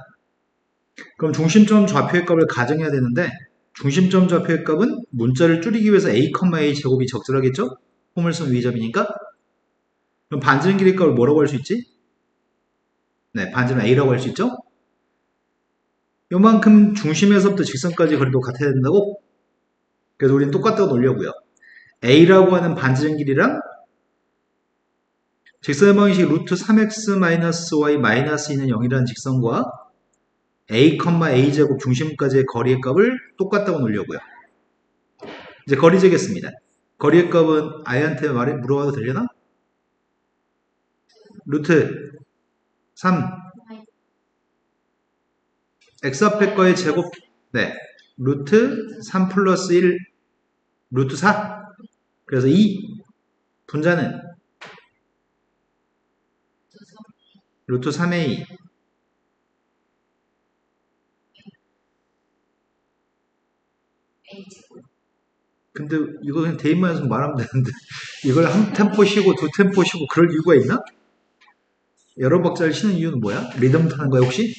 그럼 중심점 좌표의 값을 가정해야 되는데 중심점 좌표의 값은 문자를 줄이기 위해서 a, a 제곱이 적절하겠죠? 포물선 위접이니까. 그럼 반지름 길이 값을 뭐라고 할 수 있지? 네, 반지름 a라고 할 수 있죠? 요만큼 중심에서부터 직선까지 거리도 같아야 된다고? 그래서 우리는 똑같다고 놓으려고요. a라고 하는 반지름 길이랑 직선의 방식이 루트 3x-y-2는 0이라는 직선과 a, a제곱 중심까지의 거리의 값을 똑같다고 놓으려고요. 이제 거리 재겠습니다. 거리의 값은 아이한테 물어봐도 되려나? 루트 3 x 앞에 거의 제곱 네 루트 3 플러스 1 루트 4 그래서 2 분자는 루트 3의 2 근데 이거 그냥 대입만 해서 말하면 되는데 이걸 한 템포 쉬고 두 템포 쉬고 그럴 이유가 있나? 여러 박자를 쉬는 이유는 뭐야? 리듬 타는 거야 혹시?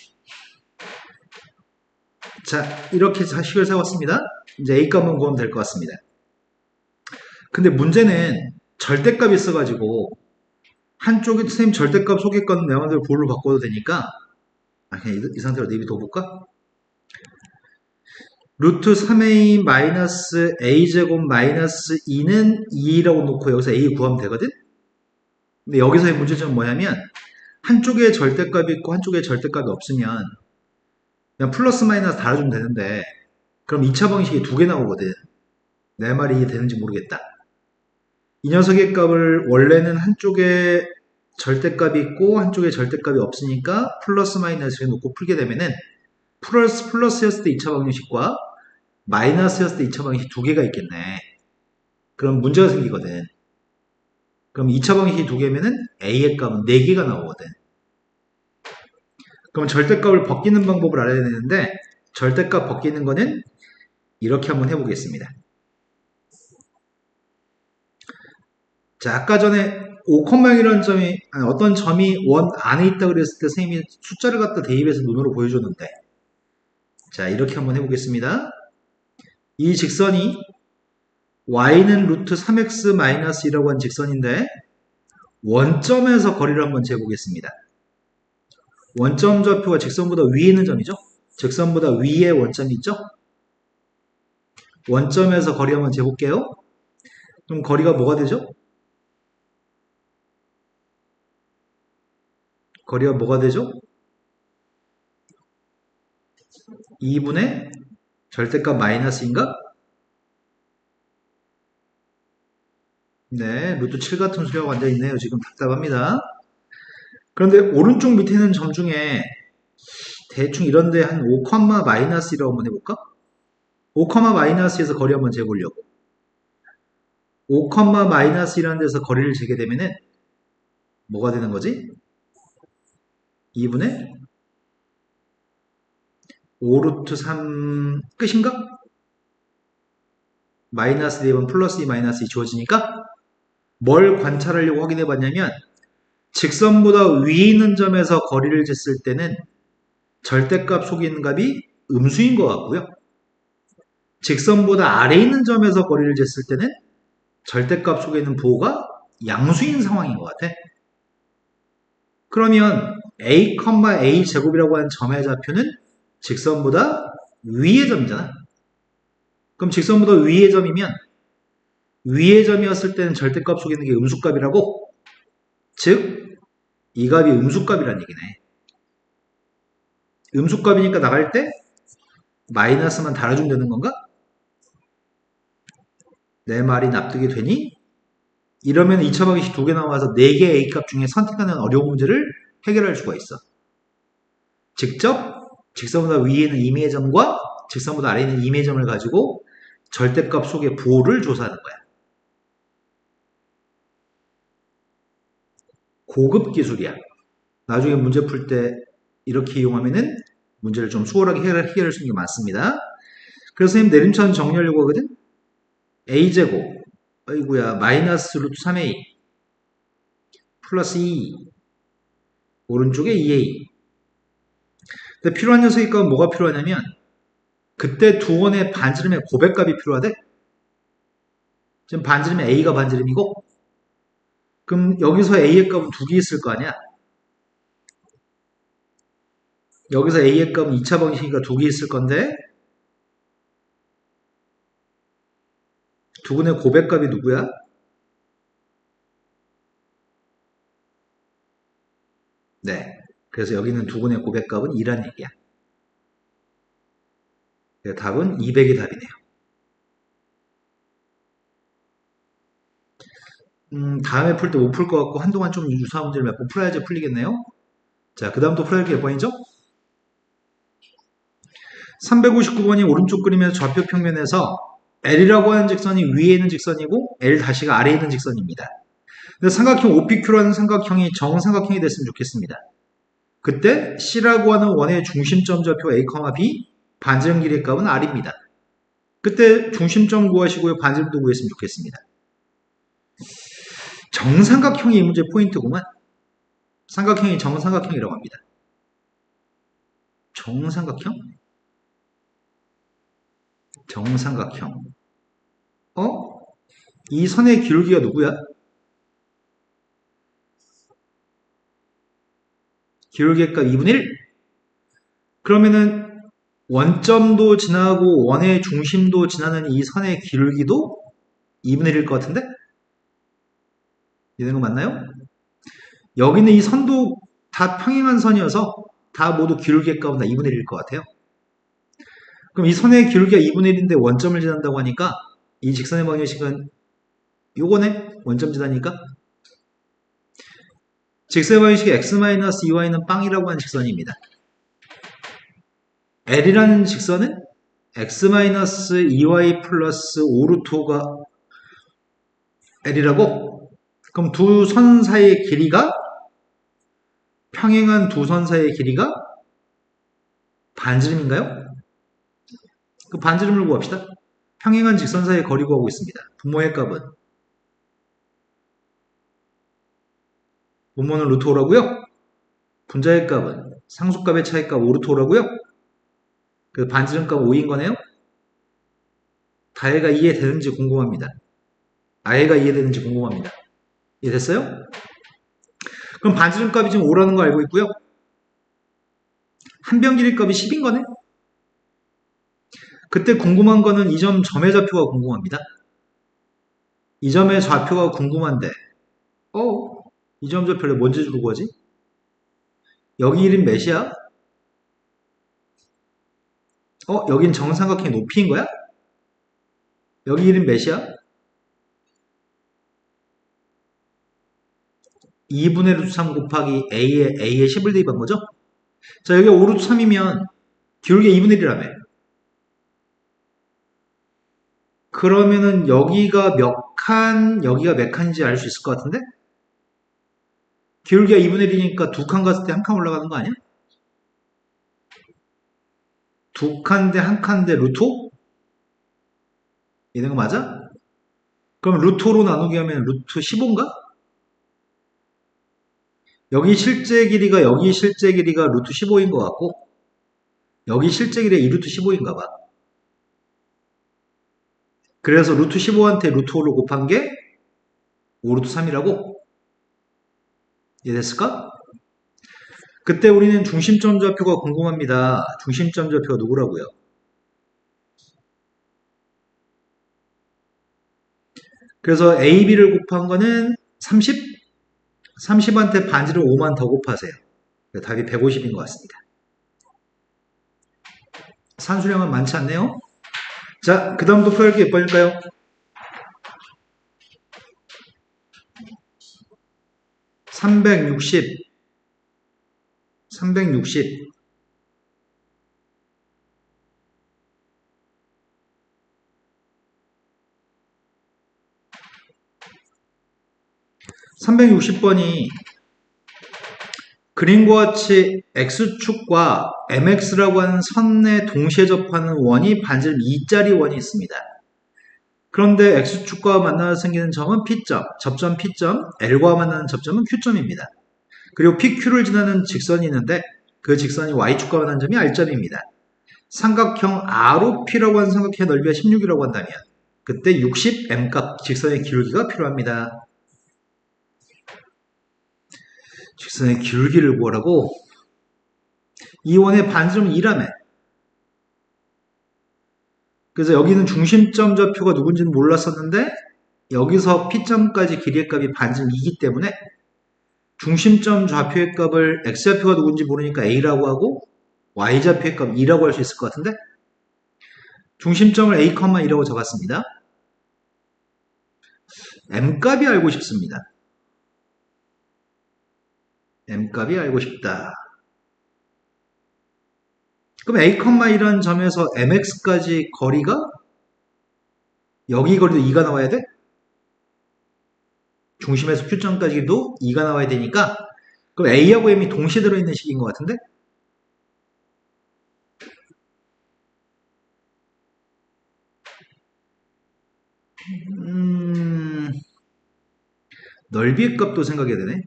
자 이렇게 식을 세웠습니다. 이제 A값만 구하면 될 것 같습니다. 근데 문제는 절대값이 있어가지고 한쪽에 선생님 절대값 소개값은 내 마음대로 볼로 바꿔도 되니까 그냥 이 상태로 내비둬볼까? 루트 3a 마이너스 a제곱 마이너스 2는 2라고 놓고 여기서 a 구하면 되거든? 근데 여기서의 문제점은 뭐냐면 한쪽에 절대값이 있고 한쪽에 절대값이 없으면 그냥 플러스 마이너스 달아주면 되는데 그럼 2차 방식이 두 개 나오거든. 내 말이 이해되는지 모르겠다. 이 녀석의 값을 원래는 한쪽에 절대값이 있고 한쪽에 절대값이 없으니까 플러스 마이너스에 놓고 풀게 되면은 플러스였을 때 2차 방정식과 마이너스였을 때 2차 방정식 두 개가 있겠네. 그럼 문제가 생기거든. 그럼 2차 방정식이 두 개면은 A의 값은 4개가 나오거든. 그럼 절대값을 벗기는 방법을 알아야 되는데 절대값 벗기는 거는 이렇게 한번 해보겠습니다. 자, 아까 전에 5,0이라는 점이 어떤 점이 원 안에 있다 그랬을 때 선생님이 숫자를 갖다 대입해서 눈으로 보여줬는데 자, 이렇게 한번 해보겠습니다. 이 직선이 y는 루트 3x-2라고 한 직선인데 원점에서 거리를 한번 재보겠습니다. 원점 좌표가 직선보다 위에 있는 점이죠. 직선보다 위에 원점이 있죠. 원점에서 거리 한번 재볼게요. 그럼 거리가 뭐가 되죠? 거리가 뭐가 되죠? 2분의 절대값 마이너스인가? 네, 루트 7 같은 수가 앉아있네요. 지금 답답합니다. 그런데 오른쪽 밑에 있는 점 중에 대충 이런데 한 5, 마이너스라고 한번 해볼까? 5, 마이너스에서 거리 한번 재보려고. 5, 마이너스라는 데서 거리를 재게 되면은 뭐가 되는 거지? 2분의 5 루트 3 끝인가? 마이너스 되면 플러스 2 마이너스 2 주어지니까 뭘 관찰하려고 확인해 봤냐면 직선보다 위에 있는 점에서 거리를 쟀을 때는 절대값 속에 있는 값이 음수인 것 같고요. 직선보다 아래에 있는 점에서 거리를 쟀을 때는 절대값 속에 있는 부호가 양수인 상황인 것 같아. 그러면 a, a 제곱이라고 하는 점의 좌표는 직선보다 위의 점이잖아. 그럼 직선보다 위의 점이면 위의 점이었을 때는 절대값 속에 있는 게 음수값이라고? 즉, 이 값이 음수값이란 얘기네. 음수값이니까 나갈 때 마이너스만 달아주면 되는 건가? 내 말이 납득이 되니? 이러면 2차 방정식 2개 나와서 4개 A값 중에 선택하는 어려운 문제를 해결할 수가 있어. 직접 직선보다 위에 있는 임의의 점과 직선보다 아래에 있는 임의의 점을 가지고 절대값 속의 부호를 조사하는 거야. 고급 기술이야. 나중에 문제 풀 때 이렇게 이용하면은 문제를 좀 수월하게 해결할 수 있는 게 많습니다. 그래서 선생님 내림차는 정리하려고 하거든? a제곱, 아이고야, 마이너스 루트 3a, 플러스 2, 오른쪽에 2a. 근데 필요한 녀석의 값은 뭐가 필요하냐면, 그때 두 원의 반지름의 고백값이 필요하대? 지금 반지름의 a가 반지름이고, 그럼 여기서 a의 값은 2개 있을 거 아니야? 여기서 a의 값은 2차 방정식이니까 2개 있을 건데, 두 분의 고백값이 누구야? 네. 그래서 여기는 두 분의 고백값은 2란 얘기야. 답은 200이 답이네요. 다음에 풀 때 못 풀 것 같고 한동안 좀 유사한 문제를 몇 번 풀어야지 풀리겠네요. 자, 그 다음 또 풀어야 할 게 몇 번이죠? 359번이 오른쪽 그림에서 좌표 평면에서 L이라고 하는 직선이 위에 있는 직선이고 L-가 아래에 있는 직선입니다. 근데 삼각형 OPQ라는 삼각형이 정삼각형이 됐으면 좋겠습니다. 그때 C라고 하는 원의 중심점 좌표 A, B, 반지름 길이의 값은 R입니다. 그때 중심점 구하시고요. 반지름도 구했으면 좋겠습니다. 정삼각형이 이 문제의 포인트구만. 삼각형이 정삼각형이라고 합니다. 정삼각형? 정삼각형. 이 선의 기울기가 누구야? 기울기의 값 2분의 1? 그러면은 원점도 지나고 원의 중심도 지나는 이 선의 기울기도 2분의 1일 것 같은데? 이런 거 맞나요? 여기는 이 선도 다 평행한 선이어서 다 모두 기울기의 값은 다 2분의 1일 것 같아요. 그럼 이 선의 기울기가 2분의 1인데 원점을 지난다고 하니까 이 직선의 방정식은 요거네? 원점 지나니까? 직선의 방정식이 x-2y는 빵이라고 하는 직선입니다. L이라는 직선은 x-2y 플러스 5루트가 L이라고? 그럼 두 선 사이의 길이가 평행한 두 선 사이의 길이가 반지름인가요? 그 반지름을 구합시다. 평행한 직선 사이의 거리 구하고 있습니다. 분모의 값은 분모는 루트 5라고요? 분자의 값은 상수값의 차이값 5루트 5라고요? 그 반지름값 5인 거네요? 다해가 이해되는지 궁금합니다. 아해가 이해되는지 궁금합니다. 이해됐어요? 그럼 반지름값이 지금 5라는 거 알고 있고요. 한 변 길이 값이 10인 거네? 그때 궁금한 거는 이 점의 좌표가 궁금합니다. 이 점의 좌표가 궁금한데, 이 점 좌표를 뭔지 주고 가지? 여기 이름 몇이야? 여긴 정삼각형의 높이인 거야? 여기 이름 몇이야? 2분의 루트 3 곱하기 A에 10을 대입한 거죠? 자, 여기가 5 루트 3이면 기울기 2분의 1이라며. 그러면은 여기가 몇 칸, 여기가 몇 칸인지 알 수 있을 것 같은데? 기울기가 2분의 1이니까 두 칸 갔을 때 한 칸 올라가는 거 아니야? 두 칸 대 한 칸 대 루트 5? 이런 거 맞아? 그럼 루트 5로 나누기 하면 루트 15인가? 여기 실제 길이가 루트 15인 것 같고, 여기 실제 길이가 2루트 15인가 봐. 그래서 루트 15한테 루트 5를 곱한 게 5루트 3이라고? 이해됐을까? 그때 우리는 중심점 좌표가 궁금합니다. 중심점 좌표가 누구라고요? 그래서 A, B를 곱한 거는 30? 30한테 반지를 5만 더 곱하세요. 답이 150인 것 같습니다. 산수량은 많지 않네요. 자, 그 다음도 표할 게 몇 번일까요? 360. 360. 360번이 그림과 같이 X축과 MX라고 하는 선에 동시에 접하는 원이 반지름 2짜리 원이 있습니다. 그런데 X축과 만나서 생기는 점은 P점, 접점 P점, L과 만나는 접점은 Q점입니다. 그리고 PQ를 지나는 직선이 있는데 그 직선이 Y축과 만나는 점이 R점입니다. 삼각형 ROP라고 하는 삼각형의 넓이가 16이라고 한다면 그때 60M값 직선의 기울기가 필요합니다. 직선의 기울기를 구하라고? 이 원의 반지름은 2라며. 그래서 여기는 중심점 좌표가 누군지는 몰랐었는데 여기서 P점까지 길이의 값이 반지름 2이기 때문에 중심점 좌표의 값을 X좌표가 누군지 모르니까 A라고 하고 Y좌표의 값 2라고 할 수 있을 것 같은데 중심점을 A, 2라고 적었습니다. M값이 알고 싶습니다. M값이 알고 싶다. 그럼 A, 1라는 점에서 MX까지 거리가 여기 거리도 2가 나와야 돼? 중심에서 Q점까지도 2가 나와야 되니까 그럼 A하고 M이 동시에 들어있는 식인 것 같은데? 넓이의 값도 생각해야 되네.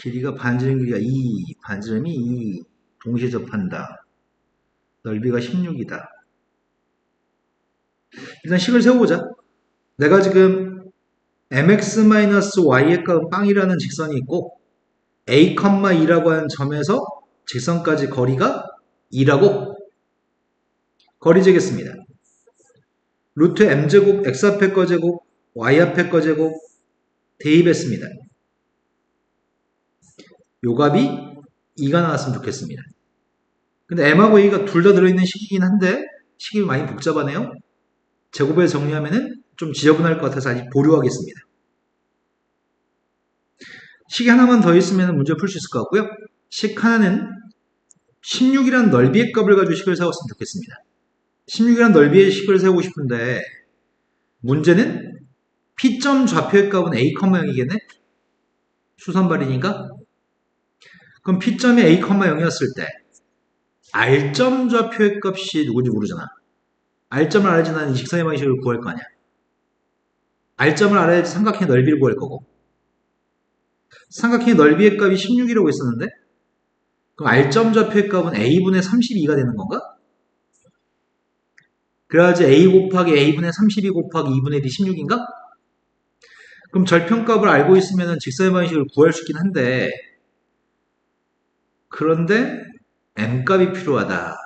길이가 반지름 길이가 2, 반지름이 2, 동시에 접한다. 넓이가 16이다. 일단 식을 세워보자. 내가 지금 mx-y의 값은 빵이라는 직선이 있고 a, 2라고 하는 점에서 직선까지 거리가 2라고 거리 재겠습니다. 루트 m제곱 x 앞에 거 제곱 y 앞에 거 제곱 대입했습니다. 요 값이 2가 나왔으면 좋겠습니다. 근데 m하고 a가 둘 다 들어있는 식이긴 한데 식이 많이 복잡하네요. 제곱을 정리하면은 좀 지저분할 것 같아서 아직 보류하겠습니다. 식 하나만 더 있으면 문제 풀 수 있을 것 같고요. 식 하나는 16이라는 넓이의 값을 가지고 식을 세웠으면 좋겠습니다. 16이라는 넓이의 식을 세우고 싶은데 문제는 P점 좌표의 값은 A, 0이겠네? 수선발이니까 그럼 P점이 A, 0이었을 때 R점 좌표의 값이 누군지 모르잖아. R점을 알아야지 나는 이 직선의 방식을 구할 거 아니야. R점을 알아야지 삼각형의 넓이를 구할 거고 삼각형의 넓이의 값이 16이라고 했었는데 그럼 R점 좌표의 값은 A분의 32가 되는 건가? 그래야지 A 곱하기 A분의 32 곱하기 2분의 1이 16인가? 그럼 절편값을 알고 있으면 직선의 방식을 구할 수 있긴 한데 그런데 M값이 필요하다.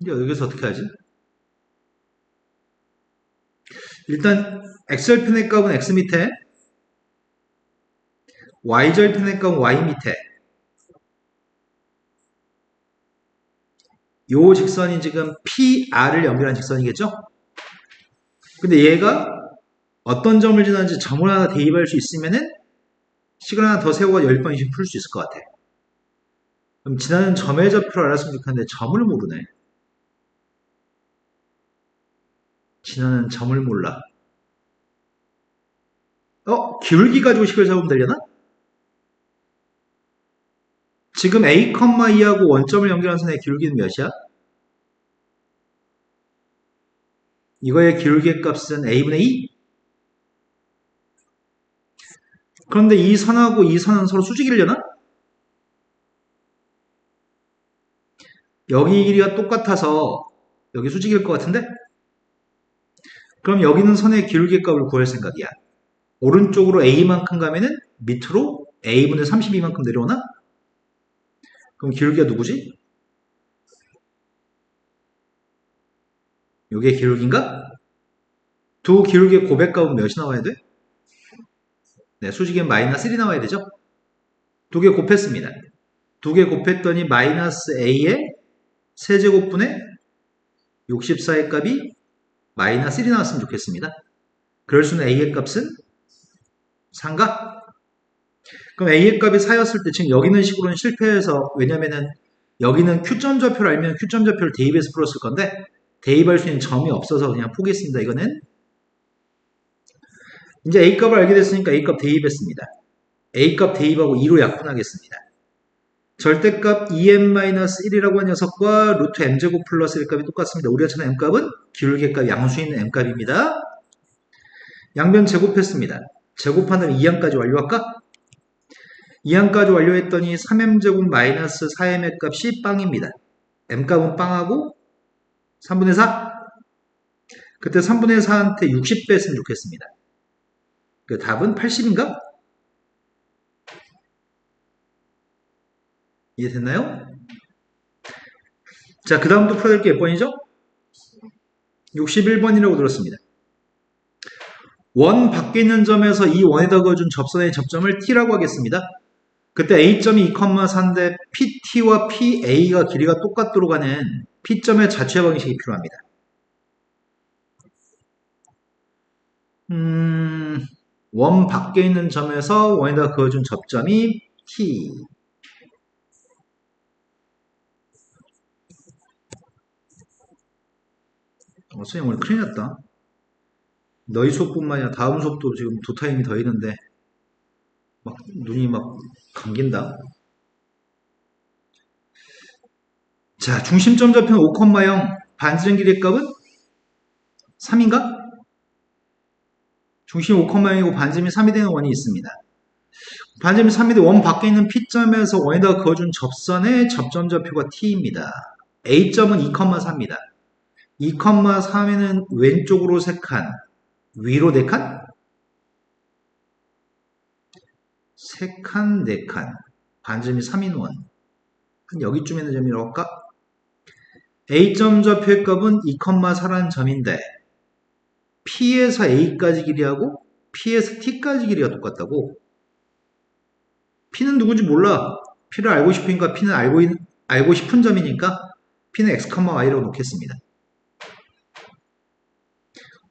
이제 여기서 어떻게 하지? 일단 x절편의 값은 x 밑에, y절편의 값은 y 밑에. 요 직선이 지금 PR을 연결한 직선이겠죠? 근데 얘가 어떤 점을 지나는지 점을 하나 대입할 수 있으면은 식을 하나 더 세우고 10번씩 풀 수 있을 것 같아. 그럼 지나는 점의 좌표를 알았으면 좋겠는데 점을 모르네. 지나는 점을 몰라. 기울기 가지고 식을 세우면 되려나? 지금 A, 2하고 원점을 연결한 선의 기울기는 몇이야? 이거의 기울기의 값은 A분의 2? 그런데 이 선하고 이 선은 서로 수직이려나? 여기 길이가 똑같아서 여기 수직일 것 같은데? 그럼 여기는 선의 기울기 값을 구할 생각이야. 오른쪽으로 A만큼 가면은 밑으로 A분의 32만큼 내려오나? 그럼 기울기가 누구지? 요게 기울기인가? 두 기울기의 고백값은 몇이 나와야 돼? 네, 수직엔 마이너스 1이 나와야 되죠? 두 개 곱했습니다. 두 개 곱했더니 마이너스 A의 세제곱분의 64의 값이 마이너스 1이 나왔으면 좋겠습니다. 그럴 수는 A의 값은 4인가? 그럼 A의 값이 4였을 때 지금 여기는 식으로는 실패해서, 왜냐면은 여기는 Q점 좌표를 알면 Q점 좌표를 대입해서 풀었을 건데 대입할 수 있는 점이 없어서 그냥 포기했습니다. 이거는 이제 A값을 알게 됐으니까 A값 대입했습니다. A값 대입하고 2로 약분하겠습니다. 절대값 2m-1이라고 한 녀석과 루트 m제곱 플러스 1값이 똑같습니다. 우리가 찾는 m값은 기울기값 양수에 있는 m값입니다. 양변 제곱했습니다. 제곱한 다음에 2항까지 완료할까? 2항까지 완료했더니 3m제곱 마이너스 4m의 값이 빵입니다. m값은 빵하고 3분의 4? 그때 3분의 4한테 60 뺐으면 좋겠습니다. 그 답은 80인가? 이해됐나요? 자, 그 다음부터 풀어야 될 게 몇 번이죠? 61번이라고 들었습니다. 원 밖에 있는 점에서 이 원에다 그어준 접선의 접점을 T라고 하겠습니다. 그때 A점이 2,4인데 PT와 PA가 길이가 똑같도록 하는 P점의 자취화 방식이 필요합니다. 원 밖에 있는 점에서 원에다 그어준 접점이 T. 선생님 오늘 큰일 났다. 너희 수업뿐만 아니라 다음 수업도 지금 2타임이 더 있는데 막 눈이 막 감긴다. 자, 중심점 좌표는 5,0 반지름 길이의 값은 3인가? 중심 5,0이고 반지름이 3이 되는 원이 있습니다. 반지름이 3이 되는 원 밖에 있는 P점에서 원에다가 그어준 접선의 접점 좌표가 T입니다. A점은 2,4입니다. 2,3에는 왼쪽으로 3칸, 위로 4칸? 3칸, 4칸. 반지름이 3인 원. 한 여기쯤에 있는 점이라고 할까? A점 좌표의 값은 2,4라는 점인데 P에서 A까지 길이하고 P에서 T까지 길이가 똑같다고? P는 누군지 몰라. P를 알고 싶으니까 P는 알고 싶은 점이니까 P는 X, Y라고 놓겠습니다.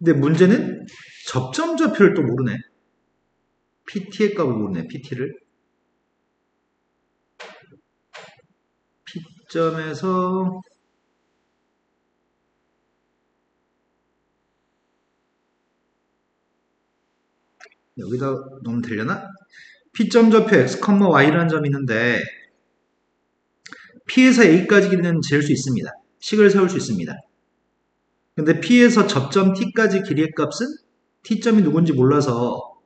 근데 문제는 접점 좌표를 또 모르네. PT의 값을 모르네. PT를. P점에서 여기다 넣으면 되려나? P점 좌표 X, Y라는 점이 있는데 P에서 A까지 길이는 잴 수 있습니다. 식을 세울 수 있습니다. 근데 P에서 접점 T까지 길이의 값은 T점이 누군지 몰라서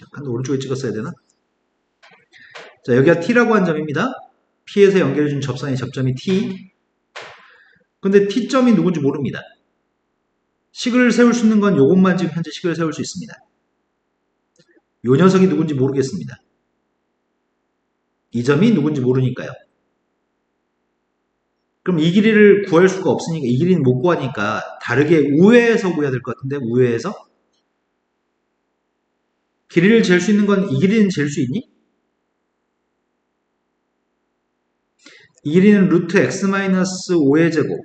약간 오른쪽에 찍었어야 되나? 자, 여기가 T라고 한 점입니다. P에서 연결해준 접선의 접점이 T. 근데 T점이 누군지 모릅니다. 식을 세울 수 있는 건 요것만 지금 현재 식을 세울 수 있습니다. 요 녀석이 누군지 모르겠습니다. 이 점이 누군지 모르니까요. 그럼 이 길이를 구할 수가 없으니까 이 길이는 못 구하니까 다르게 우회해서 구해야 될 것 같은데 우회해서 길이를 잴 수 있는 건 이 길이는 잴 수 있니? 이 길이는 루트 x-5의 제곱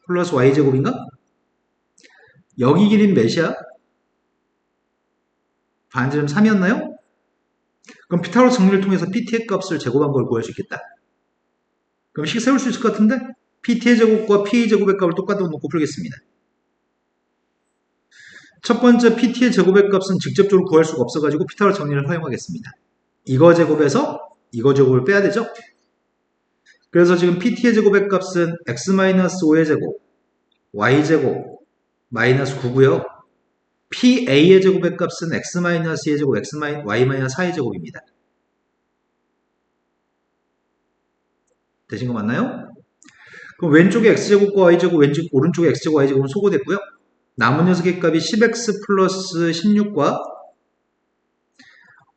플러스 y 제곱인가? 여기 길이는 몇이야? 반지름 3이었나요? 그럼 피타고라스 정리를 통해서 PT의 값을 제곱한 걸 구할 수 있겠다. 그럼 식 세울 수 있을 것 같은데 PT의 제곱과 PA 제곱의 값을 똑같다고 놓고 풀겠습니다. 첫 번째 PT의 제곱의 값은 직접적으로 구할 수가 없어가지고 피타고라스 정리를 활용하겠습니다. 이거 제곱에서 이거 제곱을 빼야 되죠? 그래서 지금 PT의 제곱의 값은 x-5의 제곱, y 제곱, 마이너스 9고요. PA의 제곱의 값은 x-2의 제곱, y-4의 제곱입니다. 되신 거 맞나요? 그럼 왼쪽에 x제곱과 y제곱, 오른쪽에 x제곱, y제곱은 소거됐고요. 남은 녀석의 값이 10x 플러스 16과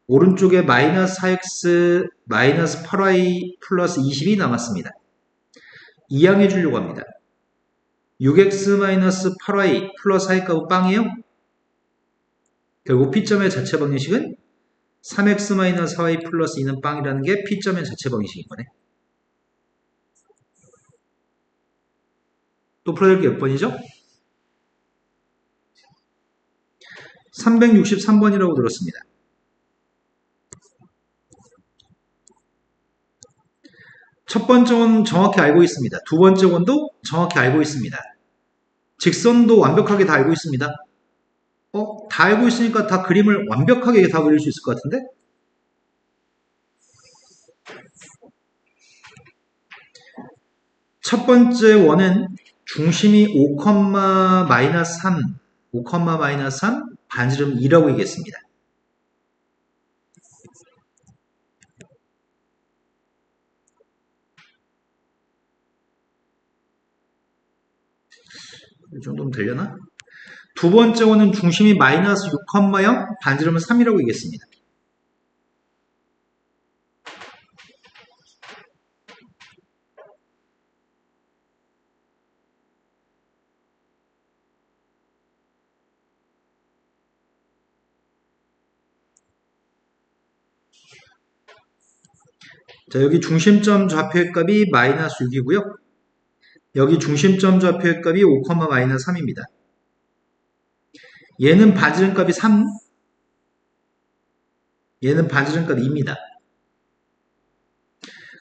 오른쪽에 마이너스 4x 마이너스 8y 플러스 20이 남았습니다. 이항해 주려고 합니다. 6x 마이너스 8y 플러스 4의 값은 빵이에요. 결국 P점의 자체 방정식은 3x 마이너스 4y 플러스 2는 빵이라는 게 P점의 자체 방정식인 거네. 또 풀어야 될 게 몇 번이죠? 363번이라고 들었습니다. 첫 번째 원 정확히 알고 있습니다. 두 번째 원도 정확히 알고 있습니다. 직선도 완벽하게 다 알고 있습니다. 다 알고 있으니까 다 그림을 완벽하게 다 그릴 수 있을 것 같은데? 첫 번째 원은 중심이 5, 3, 반지름 2라고 얘기했습니다. 이 정도면 되려나? 두 번째 원은 중심이 마이너스 6, 0, 반지름은 3이라고 얘기했습니다. 자, 여기 중심점 좌표의 값이 마이너스 6이고요. 여기 중심점 좌표의 값이 5, 마이너스 3입니다. 얘는 반지름 값이 3, 얘는 반지름 값이 2입니다.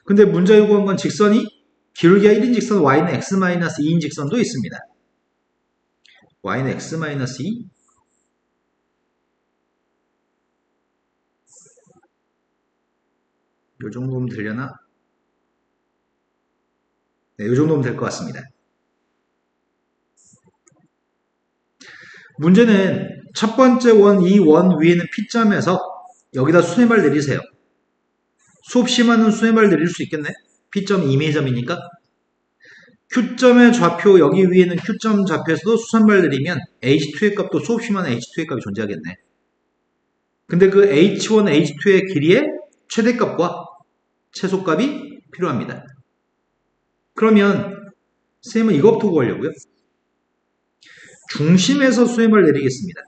근데 문제 요구한 건 직선이 기울기가 1인 직선 y는 x-2인 직선도 있습니다. y는 x-2? 요 정도면 되려나? 네, 요 정도면 될 것 같습니다. 문제는 첫 번째 원, 이 원 위에는 P점에서 여기다 수렴을 내리세요. 수업 시간은 수렴을 내릴 수 있겠네? P점이 이미점이니까. Q점의 좌표, 여기 위에는 Q점 좌표에서도 수선발 내리면 H2의 값도 수업 시간에 H2의 값이 존재하겠네. 근데 그 H1, H2의 길이의 최대값과 최소값이 필요합니다. 그러면 쌤은 이것부터 구하려고요. 중심에서 수렴을 내리겠습니다.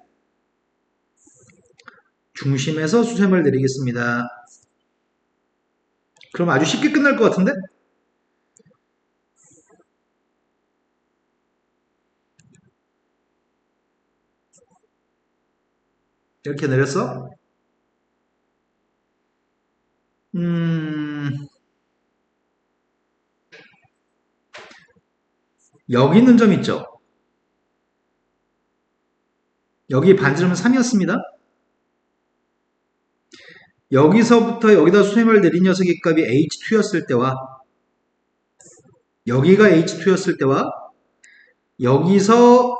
중심에서 수렴을 내리겠습니다. 그럼 아주 쉽게 끝날 것 같은데? 이렇게 내렸어? 여기 있는 점 있죠? 여기 반지름은 3이었습니다. 여기서부터 여기다 수렴을 내린 녀석의 값이 H2였을 때와 여기가 H2였을 때와 여기서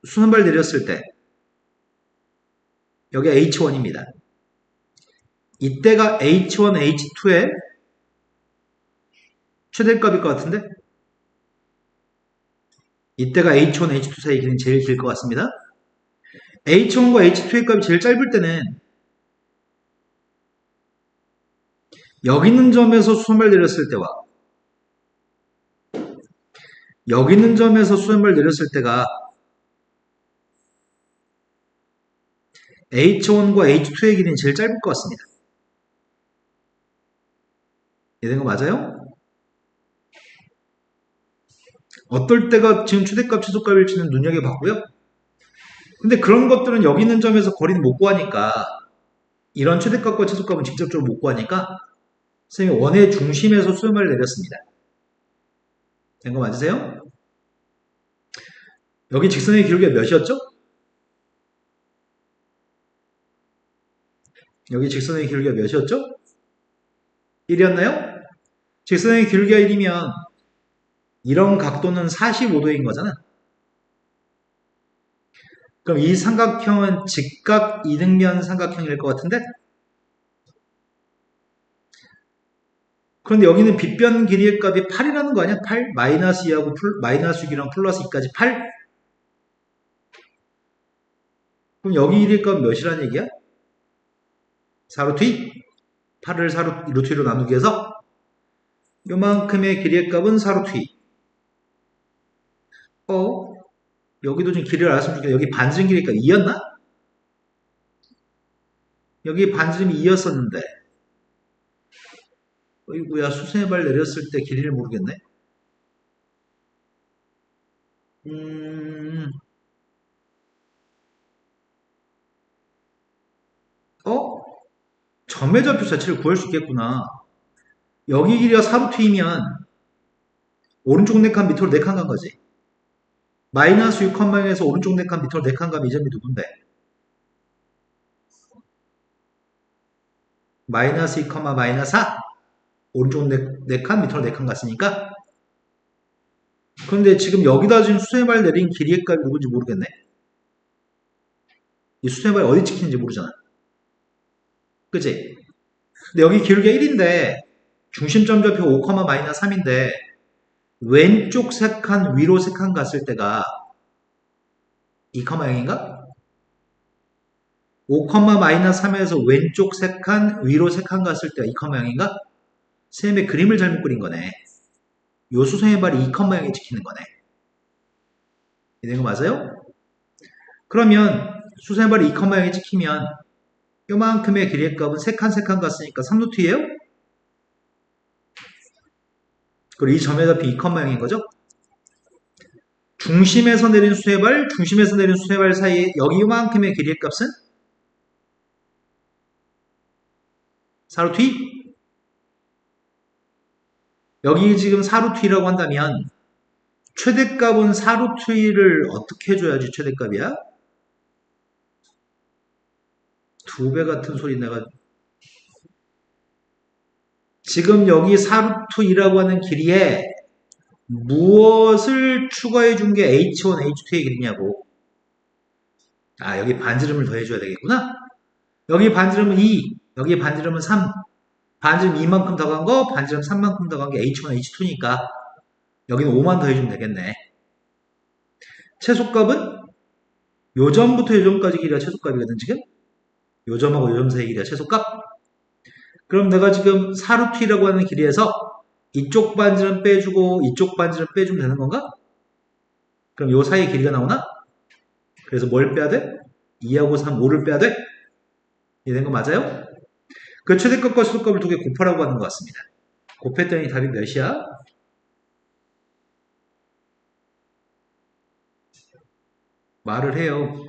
수선발 내렸을 때 여기가 H1입니다. 이때가 H1, H2의 최대값일 것 같은데 이때가 H1, H2 사이 길이는 제일 길 것 같습니다. H1과 H2의 값이 제일 짧을 때는 여기 있는 점에서 수선발 내렸을 때와 여기 있는 점에서 수렴을 내렸을 때가 H1과 H2의 길이는 제일 짧을 것 같습니다. 이해된 거 맞아요? 어떨 때가 지금 최대값, 최소값일지는 눈여겨봤고요. 근데 그런 것들은 여기 있는 점에서 거리는 못 구하니까 이런 최대값과 최소값은 직접적으로 못 구하니까 선생님이 원의 중심에서 수렴을 내렸습니다. 된 거 맞으세요? 여기 직선의 기울기가 몇이었죠? 여기 직선의 기울기가 몇이었죠? 1이었나요? 직선의 기울기가 1이면 이런 각도는 45도인 거잖아. 그럼 이 삼각형은 직각 이등변 삼각형일 것 같은데? 그런데 여기는 빗변 길이의 값이 8이라는 거 아니야? 8? 마이너스 2하고 마이너스 6이랑 플러스 2까지 8? 그럼 여기 길이의 값은 몇이라는 얘기야? 4루트 2? 8을 4루트 2로 나누기 해서 요만큼의 길이의 값은 4루트 2. 여기도 좀 길이를 알았으면 좋겠다. 여기 반지름 길이가 2였나? 여기 반지름이 2였었는데 어이구야, 수선의 발 내렸을 때 길이를 모르겠네. 점의 좌표 자체를 구할 수 있겠구나. 여기 길이가 4루트이면 오른쪽 4칸 밑으로 4칸 간 거지. 마이너스 6,0에서 오른쪽 4칸 밑으로 4칸 가면 이 점이 누군데? 마이너스 2, 마이너스 4? 오른쪽 4칸 밑으로 4칸 갔으니까. 그런데 지금 여기다 지금 수선의 발 내린 길이의 값이 누군지 모르겠네. 이 수선의 발이 어디 찍히는지 모르잖아. 그치? 근데 여기 기울기가 1인데 중심점 좌표 5, 마이너스 3인데 왼쪽 3칸 위로 3칸 갔을 때가 2,0인가? 5, 마이너스 3에서 왼쪽 3칸 위로 3칸 갔을 때가 2,0인가? 쌤의 그림을 잘못 그린 거네. 요 수선의 발이 2,0이 찍히는 거네. 이런 거 맞아요? 그러면 수선의 발이 2,0이 찍히면 요만큼의 길이의 값은 3칸 갔으니까 3루트예요? 그리고 이 점의 답이 2,0인 거죠? 중심에서 내린 수선의 발, 중심에서 내린 수선의 발 사이에 여기 요만큼의 길이의 값은 4루트 2? 여기 지금 4루트 2라고 한다면 최대값은 4루트 2를 어떻게 해줘야지 최대값이야? 2배 같은 소리 내가 지금 여기 4루트 2라고 하는 길이에 무엇을 추가해 준 게 H1, H2의 길이냐고. 여기 반지름을 더해줘야 되겠구나. 여기 반지름은 2, 여기 반지름은 3. 반지름 2만큼 더 간 거, 반지름 3만큼 더 간 게 H1, H2니까 여기는 5만 더해주면 되겠네. 최소값은 요점부터 요점까지 길이가 최소값이거든 지금. 요점하고 요점 사이 길이가 최소값. 그럼 내가 지금 4루트라고 하는 길이에서 이쪽 반지름 빼주고 이쪽 반지름 빼주면 되는 건가? 그럼 요 사이 길이가 나오나? 그래서 뭘 빼야 돼? 2하고 3, 5를 빼야 돼? 이해된 거 맞아요? 그 최대값과 최소값을 두 개 곱하라고 하는 것 같습니다. 곱했더니 답이 몇이야? 말을 해요.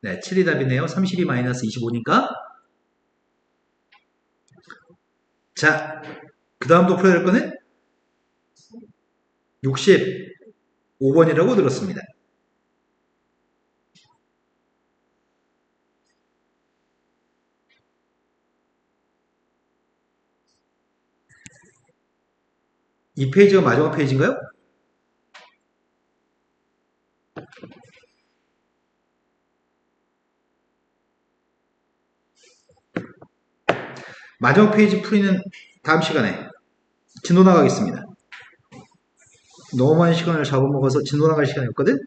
네, 7이 답이네요. 32 마이너스 25니까. 자, 그 다음 또 풀어야 될 거는 65번이라고 들었습니다. 이 페이지가 마지막 페이지인가요? 마지막 페이지 풀이는 다음 시간에 진도 나가겠습니다. 너무 많은 시간을 잡아먹어서 진도 나갈 시간이 없거든?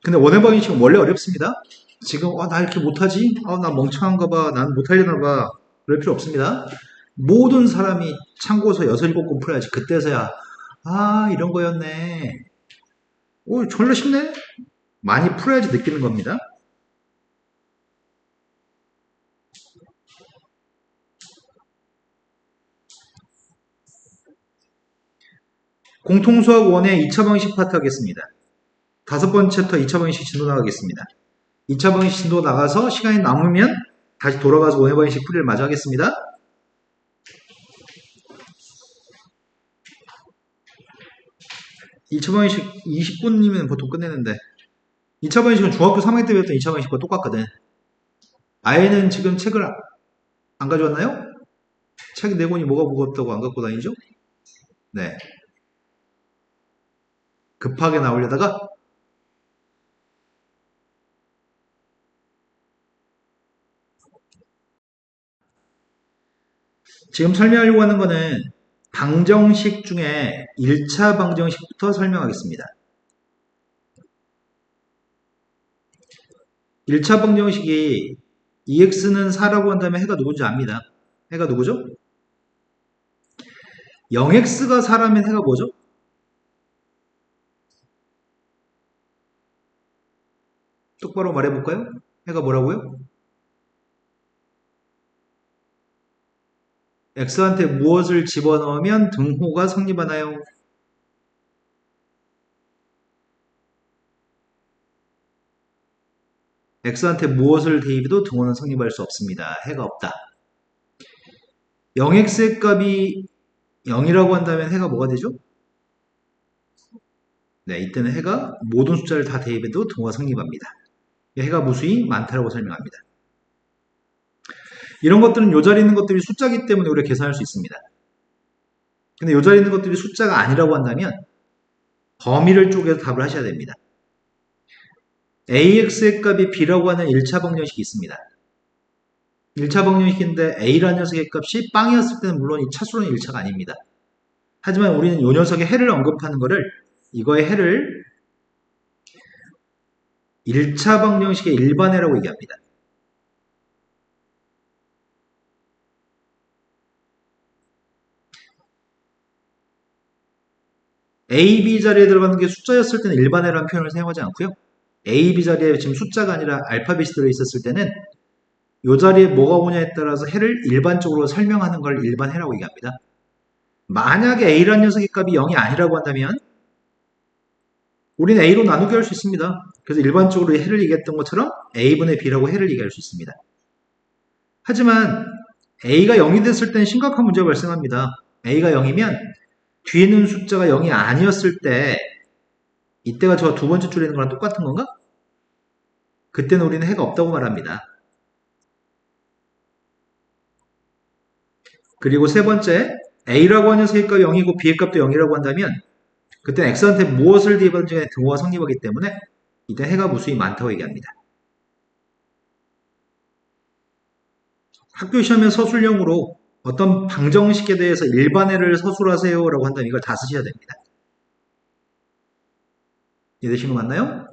근데 원의 방정식은 원래 어렵습니다. 지금 나 이렇게 못하지? 나 멍청한가 봐. 난 못하려나 봐. 그럴 필요 없습니다. 모든 사람이 참고서 6, 7권 풀어야지. 그때서야 아, 이런 거였네. 오, 졸라 쉽네? 많이 풀어야지 느끼는 겁니다. 공통수학 원의 2차 방식 파트 하겠습니다. 5번째 챕터 2차 방식 진도 나가겠습니다. 2차 방식 진도 나가서 시간이 남으면 다시 돌아가서 원의 방식 풀이를 마저 하겠습니다. 2차 방식 20분이면 보통 끝내는데 2차 방식은 중학교 3학년 때 배웠던 2차 방식과 똑같거든. 아이는 지금 책을 안 가져왔나요? 책 4권이 뭐가 무겁다고 안 갖고 다니죠? 네. 급하게 나오려다가 지금 설명하려고 하는 거는 방정식 중에 1차 방정식부터 설명하겠습니다. 1차 방정식이 EX는 4라고 한다면 해가 누군지 압니다. 해가 누구죠? 0x가 4라면 해가 뭐죠? 똑바로 말해볼까요? 해가 뭐라고요? x한테 무엇을 집어넣으면 등호가 성립하나요? x한테 무엇을 대입해도 등호는 성립할 수 없습니다. 해가 없다. 0x의 값이 0이라고 한다면 해가 뭐가 되죠? 네, 이때는 해가 모든 숫자를 다 대입해도 등호가 성립합니다. 해가 무수히 많다라고 설명합니다. 이런 것들은 요 자리에 있는 것들이 숫자이기 때문에 우리가 계산할 수 있습니다. 근데 요 자리에 있는 것들이 숫자가 아니라고 한다면 범위를 쪼개서 답을 하셔야 됩니다. AX의 값이 B라고 하는 1차 방정식이 있습니다. 1차 방정식인데 A라는 녀석의 값이 빵이었을 때는 물론 이 차수로는 1차가 아닙니다. 하지만 우리는 이 녀석의 해를 언급하는 거를 이거의 해를 1차 방정식의 일반해라고 얘기합니다. A, B 자리에 들어가는 게 숫자였을 때는 일반해라는 표현을 사용하지 않고요. A, B 자리에 지금 숫자가 아니라 알파벳이 들어있었을 때는 이 자리에 뭐가 오냐에 따라서 해를 일반적으로 설명하는 걸 일반해라고 얘기합니다. 만약에 A라는 녀석의 값이 0이 아니라고 한다면 우리는 A로 나누게 할 수 있습니다. 그래서 일반적으로 해를 얘기했던 것처럼 A분의 B라고 해를 얘기할 수 있습니다. 하지만 A가 0이 됐을 때는 심각한 문제가 발생합니다. A가 0이면 뒤에 있는 숫자가 0이 아니었을 때 이때가 저 두 번째 줄에 있는 거랑 똑같은 건가? 그때는 우리는 해가 없다고 말합니다. 그리고 세 번째, A라고 하는 녀석의 값이 0이고 B의 값도 0이라고 한다면 그때는 X한테 무엇을 대입하든지 간에 등호가 성립하기 때문에 이때 해가 무수히 많다고 얘기합니다. 학교 시험에 서술형으로 어떤 방정식에 대해서 일반해를 서술하세요 라고 한다면 이걸 다 쓰셔야 됩니다. 이해되신 거 맞나요?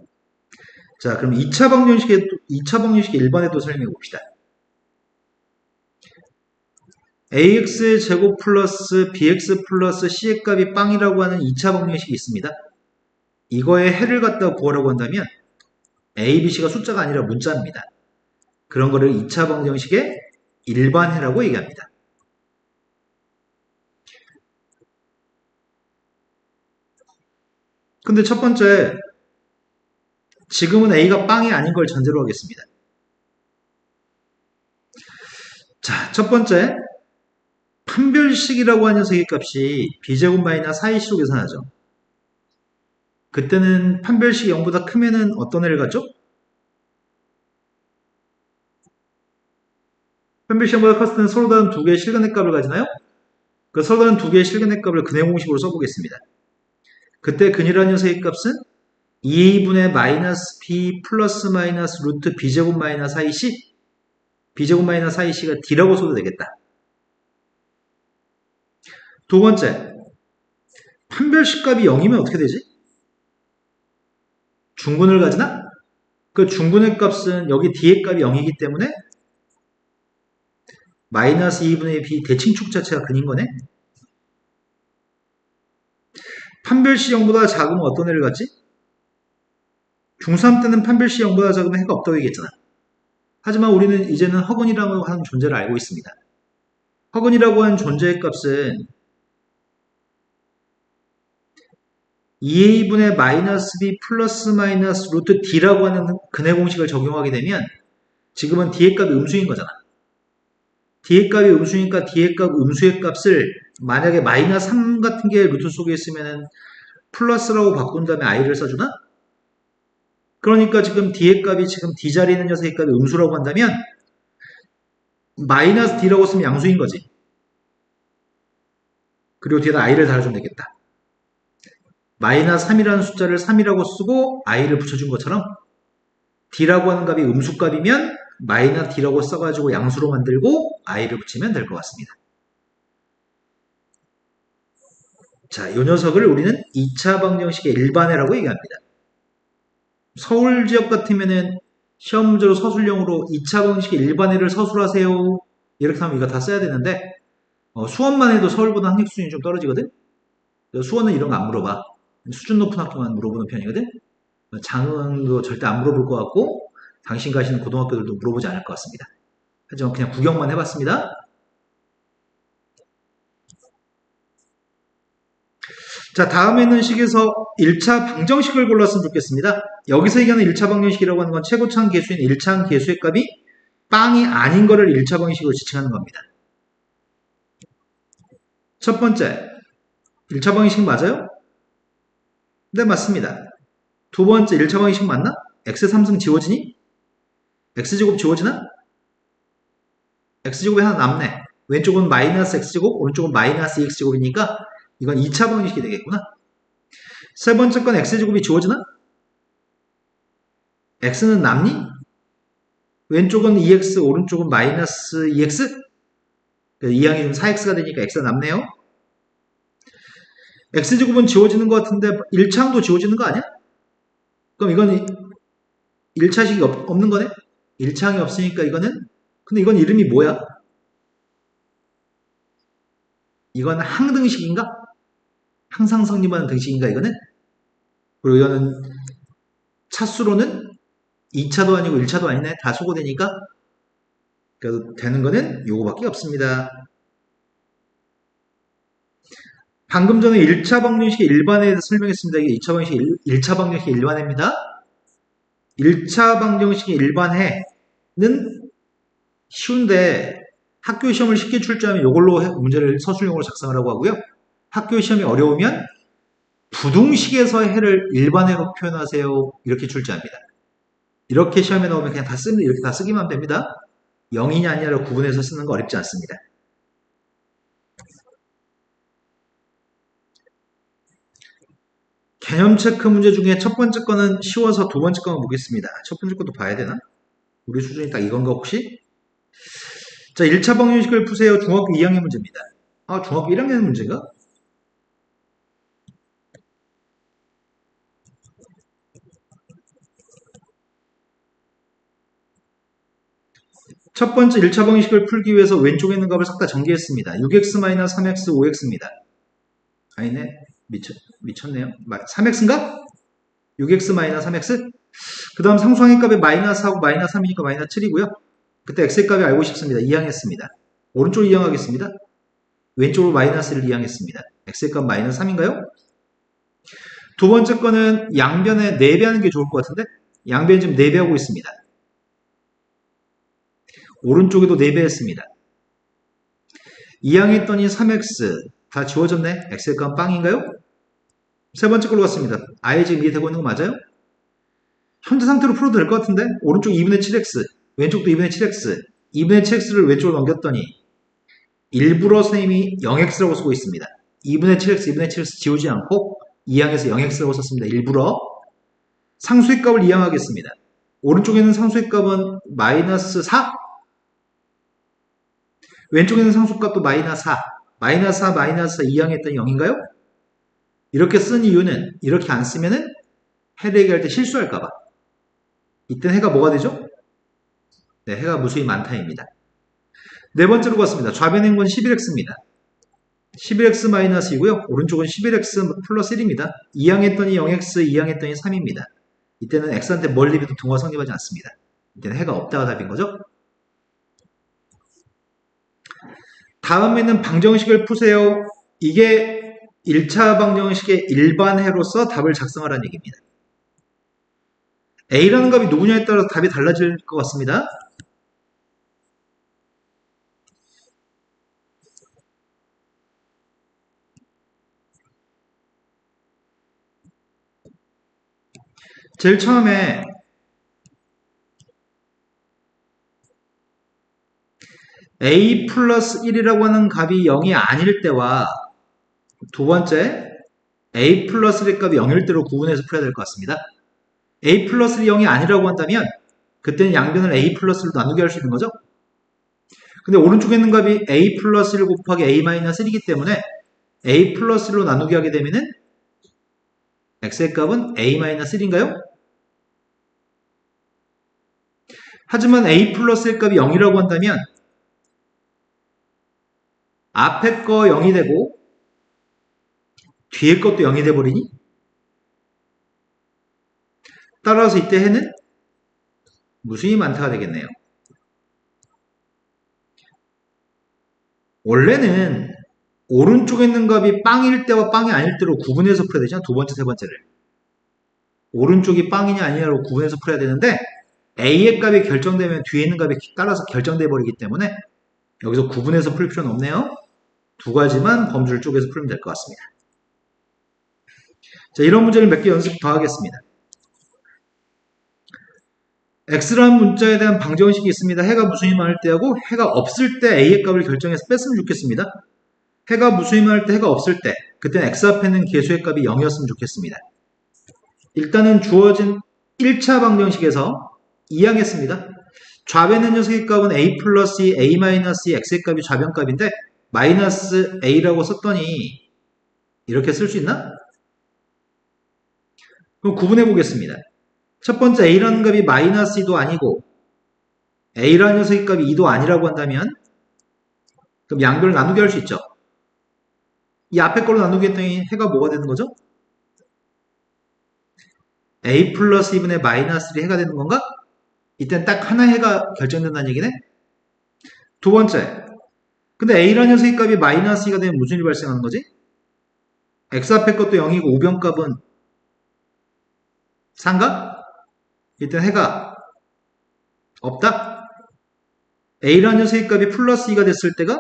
자, 그럼 2차 방정식의 일반해도 설명해 봅시다. ax의 제곱 플러스 bx 플러스 c의 값이 빵이라고 하는 2차 방정식이 있습니다. 이거의 해를 갖다 구하라고 한다면 a, b, c가 숫자가 아니라 문자입니다. 그런 거를 2차 방정식의 일반해라고 얘기합니다. 근데 첫 번째, 지금은 a가 빵이 아닌 걸 전제로 하겠습니다. 자, 첫 번째, 판별식이라고 하는 녀석의 값이 b제곱 마이너스 4ac로 계산하죠. 그때는 판별식이 0보다 크면은 어떤 애를 갖죠? 판별식 0보다 컸을 때는 서로 다른 두 개의 실근의 값을 가지나요? 그 서로 다른 두 개의 실근의 값을 근해 공식으로 써보겠습니다. 그때 근이라는 녀석의 값은 2a분의 마이너스 b 플러스 마이너스 루트 b제곱 마이너스 4ac b제곱 마이너스 4ac가 d라고 써도 되겠다. 두 번째, 판별식 값이 0이면 어떻게 되지? 중근을 가지나? 그 중근의 값은 여기 d의 값이 0이기 때문에 마이너스 2분의 b 대칭축 자체가 근인 거네? 판별시 0보다 작으면 어떤 애를 갖지? 중3 때는 판별시 0보다 작으면 해가 없다고 얘기했잖아. 하지만 우리는 이제는 허근이라고 하는 존재를 알고 있습니다. 허근이라고 하는 존재의 값은 2a분의 마이너스 b 플러스 마이너스 루트 d라고 하는 근해 공식을 적용하게 되면 지금은 d의 값이 음수인 거잖아. d의 값이 음수니까 d의 값 음수의 값을 만약에 마이너스 3 같은 게 루트 속에 있으면 플러스라고 바꾼 다음에 i를 써주나? 그러니까 지금 d의 값이 지금 d 자리에 있는 녀석의 값이 음수라고 한다면 마이너스 d라고 쓰면 양수인 거지. 그리고 뒤에다 i를 달아주면 되겠다. 마이너스 3이라는 숫자를 3이라고 쓰고 i를 붙여준 것처럼 d라고 하는 값이 음수값이면 마이너스 d라고 써가지고 양수로 만들고 i를 붙이면 될 것 같습니다. 자, 이 녀석을 우리는 2차 방정식의 일반해라고 얘기합니다. 서울 지역 같으면은 시험 문제로 서술형으로 2차 방정식의 일반해를 서술하세요. 이렇게 하면 이거 다 써야 되는데 수원만 해도 서울보다 학력 수준이 좀 떨어지거든? 수원은 이런 거 안 물어봐. 수준 높은 학교만 물어보는 편이거든? 장흥도 절대 안 물어볼 것 같고 당신 가시는 고등학교들도 물어보지 않을 것 같습니다. 하지만 그냥 구경만 해봤습니다. 자, 다음에는 식에서 1차 방정식을 골랐으면 좋겠습니다. 여기서 얘기하는 1차 방정식이라고 하는 건 최고차항 계수인 1차항 계수의 값이 빵이 아닌 거를 1차 방정식으로 지칭하는 겁니다. 첫 번째, 1차 방정식 맞아요? 네, 맞습니다. 두 번째, 1차 방정식 맞나? x3승 지워지니? x제곱 지워지나? x제곱이 하나 남네. 왼쪽은 마이너스 x제곱, 오른쪽은 마이너스 2x제곱이니까 이건 2차 방정식이 되겠구나. 세 번째 건 x제곱이 지워지나? x는 남니? 왼쪽은 2x, 오른쪽은 마이너스 2x? 2항이 좀 4x가 되니까 x가 남네요. x제곱은 지워지는 것 같은데 1차항도 지워지는 거 아니야? 그럼 이건 1차식이 없는 거네? 1차항이 없으니까 이거는, 근데 이건 이름이 뭐야? 이건 항등식인가? 항상 성립하는 등식인가 이거는? 그리고 이거는 차수로는 2차도 아니고 1차도 아니네. 다 소거되니까 그래서 되는 거는 요거밖에 없습니다. 방금 전에 1차 방정식의 일반에 대해서 설명했습니다. 이게 2차 방정식 1차 방정식의 일반해입니다. 1차 방정식의 일반해는 쉬운데 학교 시험을 쉽게 출제하면 이걸로 문제를 서술형으로 작성을 하고 하고요. 학교 시험이 어려우면 부등식에서 해를 일반해로 표현하세요. 이렇게 출제합니다. 이렇게 시험에 나오면 그냥 다 쓰면 이렇게 다 쓰기만 됩니다. 0이냐 아니냐로 구분해서 쓰는 거 어렵지 않습니다. 개념 체크 문제 중에 첫 번째 거는 쉬워서 두 번째 거만 보겠습니다. 첫 번째 것도 봐야 되나? 우리 수준이 딱 이건가 혹시? 자, 1차 방정식을 푸세요. 중학교 2학년 문제입니다. 아, 중학교 1학년 문제인가? 첫 번째 1차 방정식을 풀기 위해서 왼쪽에 있는 값을 싹 다 전개했습니다. 6x-3x 5x입니다. 아니네. 미쳤네요. 3x인가? 6x-3x? 그 다음 상수항의 값이 마이너스하고 마이너스 3이니까 마이너스 7이고요. 그때 x의 값이 알고 싶습니다. 이항했습니다. 오른쪽으로 이항하겠습니다. 왼쪽으로 마이너스를 이항했습니다. x의 값 마이너스 3인가요? 두 번째 거는 양변에 4배 하는 게 좋을 것 같은데 양변 지금 4배 하고 있습니다. 오른쪽에도 4배 했습니다. 이항했더니 3x 다 지워졌네. x의 값 빵인가요? 세 번째 걸로 갔습니다. 아예 지금 이해되고 있는 거 맞아요? 현재 상태로 풀어도 될 것 같은데 오른쪽 2분의 7x 왼쪽도 2분의 7x 2분의 7x를 왼쪽으로 넘겼더니 일부러 선생님이 0x라고 쓰고 있습니다. 2분의 7x 2분의 7x 지우지 않고 이항해서 0x라고 썼습니다. 일부러 상수의 값을 이항하겠습니다. 오른쪽에는 상수의 값은 마이너스 4 왼쪽에는 상수값도 마이너스 4 마이너스 4 마이너스 4 이항했더니 0인가요? 이렇게 쓴 이유는 이렇게 안 쓰면은 해를 얘기할 때 실수할까봐. 이때는 해가 뭐가 되죠? 네, 해가 무수히 많다입니다. 네 번째로 갔습니다. 좌변의 건 11x입니다. 11x-2고요. 오른쪽은 11x 플러스 1입니다. 2항했더니 0x, 2항했더니 3입니다. 이때는 x한테 뭘 대비도 동화 성립하지 않습니다. 이때는 해가 없다가 답인 거죠. 다음에는 방정식을 푸세요. 이게 1차 방정식의 일반해로서 답을 작성하라는 얘기입니다. A라는 값이 누구냐에 따라서 답이 달라질 것 같습니다. 제일 처음에 A 플러스 1이라고 하는 값이 0이 아닐 때와 두 번째 A 플러스 1의 값이 0일 때로 구분해서 풀어야 될 것 같습니다. A 플러스 1이 0이 아니라고 한다면 그때는 양변을 A 플러스 1로 나누게 할 수 있는 거죠. 근데 오른쪽에 있는 값이 A 플러스 1 곱하기 A 마이너스 1이기 때문에 A 플러스 1로 나누게 하게 되면은 X의 값은 A 마이너스 1인가요? 하지만 A 플러스 1 값이 0이라고 한다면 앞에 거 0이 되고 뒤에 것도 0이 돼버리니? 따라서 이때 해는 무수히 많다가 되겠네요. 원래는 오른쪽에 있는 값이 빵일 때와 빵이 아닐 때로 구분해서 풀어야 되잖아. 두 번째, 세 번째를. 오른쪽이 빵이냐 아니냐로 구분해서 풀어야 되는데 A의 값이 결정되면 뒤에 있는 값이 따라서 결정돼 버리기 때문에 여기서 구분해서 풀 필요는 없네요. 두 가지만 범주를 쪼개서 풀면 될 것 같습니다. 자, 이런 문제를 몇 개 연습 더 하겠습니다. x라는 문자에 대한 방정식이 있습니다. 해가 무수히 많을 때하고 해가 없을 때 a의 값을 결정해서 뺐으면 좋겠습니다. 해가 무수히 많을 때, 해가 없을 때, 그때는 x 앞에는 계수의 값이 0이었으면 좋겠습니다. 일단은 주어진 1차 방정식에서 이해하겠습니다. 좌변의 녀석의 값은 a 플러스 2, a 마이너스 2, x의 값이 좌변값인데 마이너스 a라고 썼더니 이렇게 쓸 수 있나? 그럼 구분해 보겠습니다. 첫 번째 a라는 값이 마이너스 2도 아니고 a라는 녀석의 값이 2도 아니라고 한다면 그럼 양변을 나누게 할 수 있죠. 이 앞에 걸로 나누게 했더니 해가 뭐가 되는 거죠? a 플러스 2분의 마이너스 1이 해가 되는 건가? 이때는 딱 하나 해가 결정된다는 얘기네. 두 번째, 근데 a라는 녀석의 값이 마이너스 2가 되면 무슨 일이 발생하는 거지? x 앞에 것도 0이고 우변값은 3가? 이때는 해가 없다? a라는 녀석의 값이 플러스 2가 됐을 때가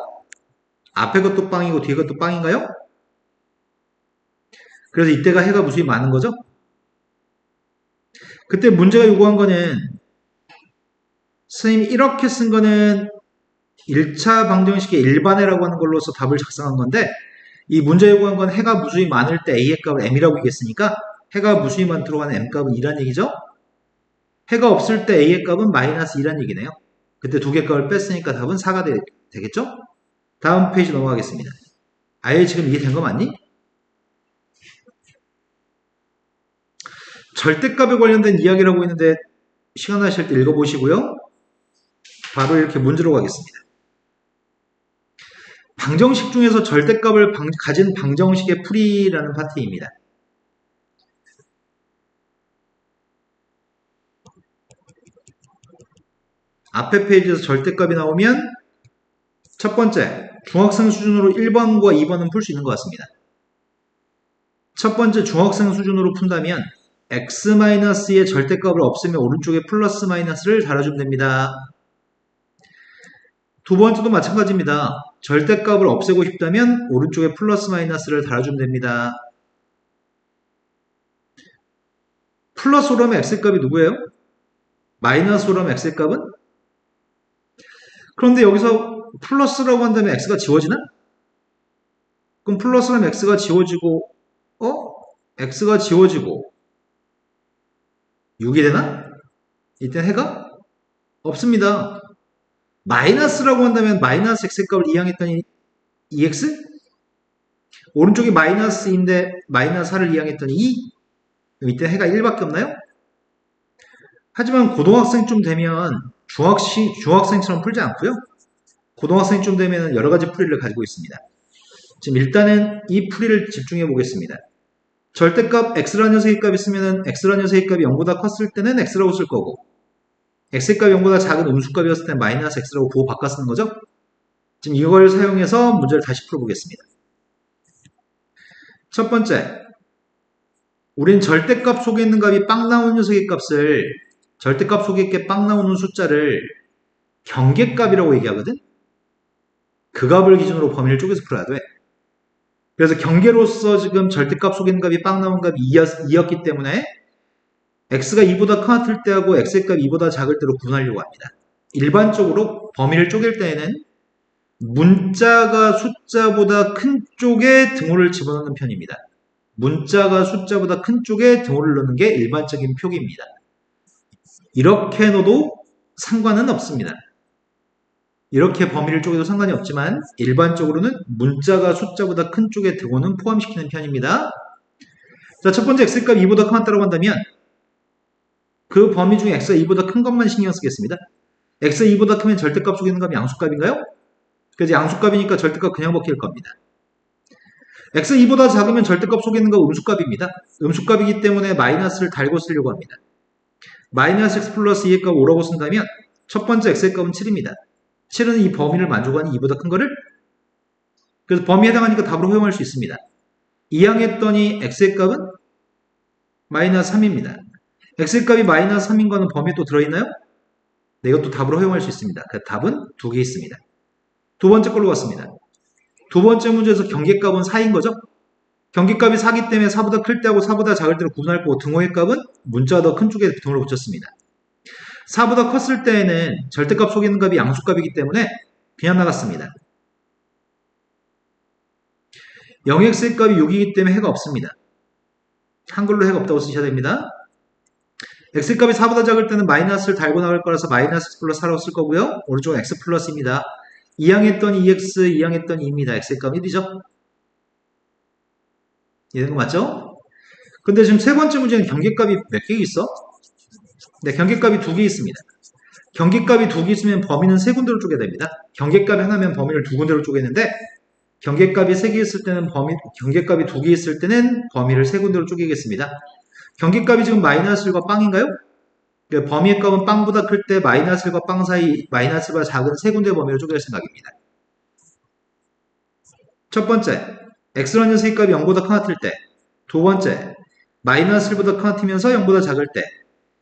앞에 것도 빵이고 뒤에 것도 빵인가요? 그래서 이때가 해가 무수히 많은 거죠? 그때 문제가 요구한 거는 선생님이 이렇게 쓴 거는 1차 방정식의 일반해라고 하는 걸로서 답을 작성한 건데 이 문제 요구한 건 해가 무수히 많을 때 a의 값을 m이라고 얘기했으니까 해가 무수히 많도록 하는 m값은 2란 얘기죠? 해가 없을 때 a의 값은 마이너스 2란 얘기네요. 그때 두 개 값을 뺐으니까 답은 4가 되겠죠? 다음 페이지 넘어가겠습니다. 아예 지금 이해된 거 맞니? 절대값에 관련된 이야기를 하고 있는데 시간 나실 때 읽어보시고요. 바로 이렇게 문제로 가겠습니다. 방정식 중에서 절대값을 가진 방정식의 풀이라는 파트입니다. 앞에 페이지에서 절대값이 나오면 첫 번째, 중학생 수준으로 1번과 2번은 풀 수 있는 것 같습니다. 첫 번째 중학생 수준으로 푼다면 x-의 절대값을 없애면 오른쪽에 플러스 마이너스를 달아주면 됩니다. 두 번째도 마찬가지입니다. 절대값을 없애고 싶다면 오른쪽에 플러스 마이너스를 달아주면 됩니다. 플러스 오라면 x값이 누구예요? 마이너스 오라면 x값은? 그런데 여기서 플러스라고 한다면 x가 지워지나? 그럼 플러스라면 x가 지워지고 x가 지워지고 6이 되나? 이땐 해가 없습니다. 마이너스라고 한다면 마이너스 x의 값을 이항했더니 2x? 오른쪽이 마이너스인데 마이너스 4를 이항했더니 2? 그럼 이때 해가 1밖에 없나요? 하지만 고등학생쯤 되면 중학생처럼 풀지 않고요. 고등학생쯤 되면 여러 가지 풀이를 가지고 있습니다. 지금 일단은 이 풀이를 집중해 보겠습니다. 절대값 x라는 녀석의 값이 있으면 x라는 녀석의 값이 0보다 컸을 때는 x라고 쓸 거고 x의 값이 0보다 작은 음수값이었을 때는 마이너스 x라고 부호 바꿔 쓰는 거죠. 지금 이걸 사용해서 문제를 다시 풀어보겠습니다. 첫 번째, 우린 절대값 속에 있는 값이 빵 나오는 녀석의 값을 절대값 속에 있게 빵 나오는 숫자를 경계값이라고 얘기하거든. 그 값을 기준으로 범위를 쪼개서 풀어야 돼. 그래서 경계로서 지금 절대값 속에 있는 값이 빵 나온 값이 2였기 때문에 x가 2보다 커질 때하고 x의 값이 2보다 작을 때로 구분하려고 합니다. 일반적으로 범위를 쪼갤 때에는 문자가 숫자보다 큰 쪽에 등호를 집어넣는 편입니다. 문자가 숫자보다 큰 쪽에 등호를 넣는 게 일반적인 표기입니다. 이렇게 넣어도 상관은 없습니다. 이렇게 범위를 쪼개도 상관이 없지만 일반적으로는 문자가 숫자보다 큰 쪽에 등호는 포함시키는 편입니다. 자, 첫 번째 x값 2보다 커졌다고 한다면 그 범위 중에 x가 2보다 큰 것만 신경 쓰겠습니다. x가 2보다 크면 절대값 속에 있는 값이 양수값인가요? 그래서 양수값이니까 절대값 그냥 벗길 겁니다. x 2보다 작으면 절대값 속에 있는 거 음수값입니다. 음수값이기 때문에 마이너스를 달고 쓰려고 합니다. 마이너스 x 플러스 2의 값 5라고 쓴다면 첫 번째 x의 값은 7입니다. 7은 이 범위를 만족하는 2보다 큰 거를 그래서 범위에 해당하니까 답으로 허용할 수 있습니다. 이항했더니 x의 값은 마이너스 3입니다. x의 값이 마이너스 3인 거는 범위에 또 들어있나요? 네, 이것도 답으로 허용할 수 있습니다. 그 답은 두 개 있습니다. 두 번째 걸로 갔습니다. 두 번째 문제에서 경계값은 4인 거죠? 경계값이 4기 때문에 4보다 클 때하고 4보다 작을 때로 구분할 거고 등호의 값은 문자가 더 큰 쪽에 등호를 붙였습니다. 4보다 컸을 때에는 절대값 속에 있는 값이 양수값이기 때문에 그냥 나갔습니다. 0x의 값이 6이기 때문에 해가 없습니다. 한글로 해가 없다고 쓰셔야 됩니다. x의 값이 4보다 작을 때는 마이너스를 달고 나갈 거라서 마이너스 플러스 4라고 쓸 거고요. 오른쪽은 x 플러스입니다. 이항했던 2x, 이항했던 2입니다. x의 값 1이죠? 이해된 거 맞죠? 근데 지금 세 번째 문제는 경계값이 몇 개 있어? 네, 경계값이 두 개 있습니다. 경계값이 두 개 있으면 범위는 세 군데로 쪼개야 됩니다. 경계값이 하나면 범위를 두 군데로 쪼개는데 경계값이 세 개 있을 때는 경계값이 두 개 있을 때는 범위를 세 군데로 쪼개겠습니다. 경계값이 지금 마이너스 1과 빵인가요? 범위의 값은 빵보다 클 때 마이너스 1과 빵 사이 마이너스가 작은 세 군데 범위로 쪼갤 생각입니다. 첫 번째, x라는 녀석의 값이 0보다 커질 때, 두 번째, 마이너스 1보다 커지면서 0보다 작을 때,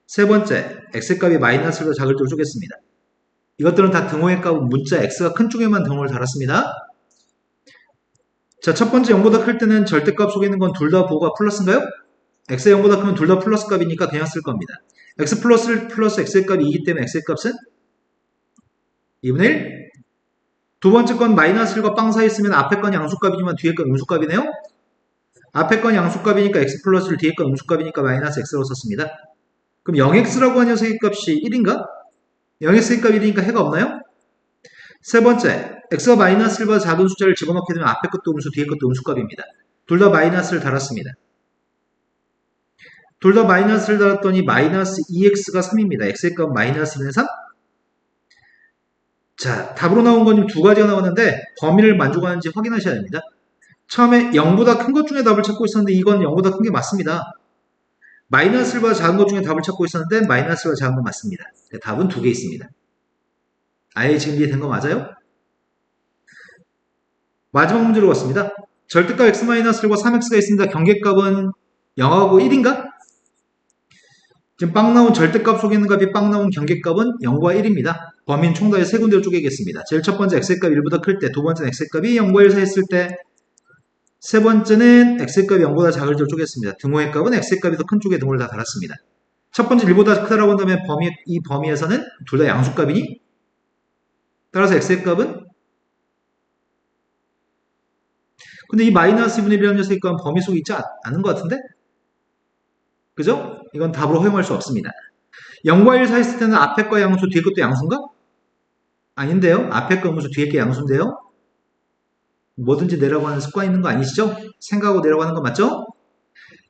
세 번째, x의 값이 마이너스 1보다 작을 때로 쪼갰습니다. 이것들은 다 등호의 값은 문자 x가 큰 쪽에만 등호를 달았습니다. 자, 첫 번째 0보다 클 때는 절대값 속에 있는 건 둘 다 부호가 플러스인가요? x가 0보다 크면 둘 다 플러스 값이니까 그냥 쓸 겁니다. x 플러스 x의 값이 2이기 때문에 x의 값은 2분의 1. 두 번째 건 마이너스 1과 빵 사이 있으면 앞에 건 양수값이지만 뒤에 건 음수값이네요. 앞에 건 양수값이니까 x 플러스 1, 뒤에 건 음수값이니까 마이너스 x라고 썼습니다. 그럼 0x라고 하는 녀석의 값이 1인가? 0x의 값이 1이니까 해가 없나요? 세 번째, x가 마이너스 1보다 작은 숫자를 집어넣게 되면 앞에 것도 음수, 뒤에 것도 음수값입니다. 둘 다 마이너스를 달았습니다. 둘 다 마이너스를 달았더니 마이너스 2x가 3입니다. x의 값은 마이너스 1의 3? 자, 답으로 나온 건 두 가지가 나왔는데 범위를 만족하는지 확인하셔야 됩니다. 처음에 0보다 큰 것 중에 답을 찾고 있었는데 이건 0보다 큰 게 맞습니다. 마이너스 1보다 작은 것 중에 답을 찾고 있었는데 마이너스 1보다 작은 건 맞습니다. 답은 두 개 있습니다. 아예 지금 이해된 거 맞아요? 마지막 문제로 갔습니다. 절대값 x-1과 3x가 있습니다. 경계값은 0하고 1인가? 지금 빵 나온 절대값 속에 있는 값이 빵 나온 경계값은 0과 1입니다. 범위는 총 다에 세 군데로 쪼개겠습니다. 제일 첫 번째 x의 값이 1보다 클 때, 두 번째는 x의 값이 0과 1 사이 있을 때, 세 번째는 x의 값이 0보다 작을 때로 쪼갰습니다. 등호의 값은 x의 값이 더 큰 쪽에 등호를 다 달았습니다. 첫 번째 1보다 크다라고 한다면 이 범위에서는 둘 다 양수값이니? 따라서 x의 값은? 근데 이 마이너스 2분의 1이라는 녀석의 값은 범위 속에 있지 않은 것 같은데? 그죠? 이건 답으로 허용할 수 없습니다. 0과 1 사이 있을 때는 앞에 거 양수, 뒤에 것도 양수인가? 아닌데요? 앞에 거 음수, 뒤에 게 양수인데요? 뭐든지 내라고 하는 습관 있는 거 아니시죠? 생각하고 내라고 하는 거 맞죠?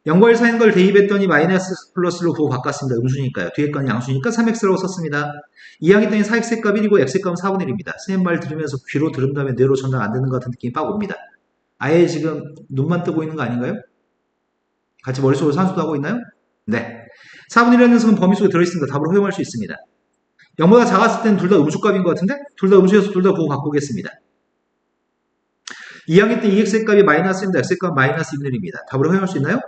0과 1 사이인 걸 대입했더니 마이너스 플러스로 부호 바꿨습니다. 음수니까요. 뒤에 건 양수니까 3x라고 썼습니다. 이항했더니 4x의 값 1이고 x의 값은 4분의 1입니다. 선생님 말 들으면서 귀로 들은 다음에 뇌로 전달 안 되는 것 같은 느낌이 빡 옵니다. 아예 지금 눈만 뜨고 있는 거 아닌가요? 같이 머릿속으로 산수도 하고 있나요? 네. 4분의 1이라는 녀석은 범위 속에 들어있습니다. 답으로 허용할 수 있습니다. 0보다 작았을 때는 둘 다 음수값인 것 같은데? 둘 다 음수여서 둘 다 부호 바꾸겠습니다. 2항일 때 2x의 값이 마이너스입니다. x의 값은 마이너스 2분의 1입니다. 답으로 허용할 수 있나요?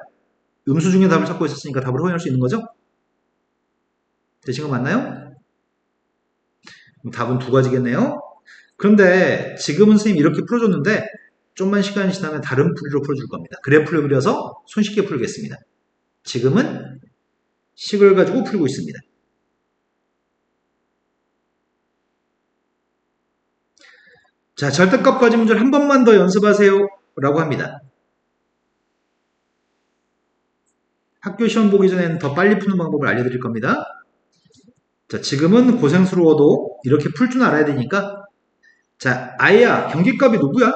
음수 중에 답을 찾고 있었으니까 답으로 허용할 수 있는 거죠? 되신 거 맞나요? 답은 두 가지겠네요. 그런데 지금은 선생님이 이렇게 풀어줬는데 좀만 시간이 지나면 다른 풀이로 풀어줄 겁니다. 그래프를 그려서 손쉽게 풀겠습니다. 지금은 식을 가지고 풀고 있습니다. 자, 절대값 가지 문제를 한 번만 더 연습하세요 라고 합니다. 학교 시험 보기 전에는 더 빨리 푸는 방법을 알려드릴 겁니다. 자, 지금은 고생스러워도 이렇게 풀 줄 알아야 되니까. 자, 아이야, 경계값이 누구야?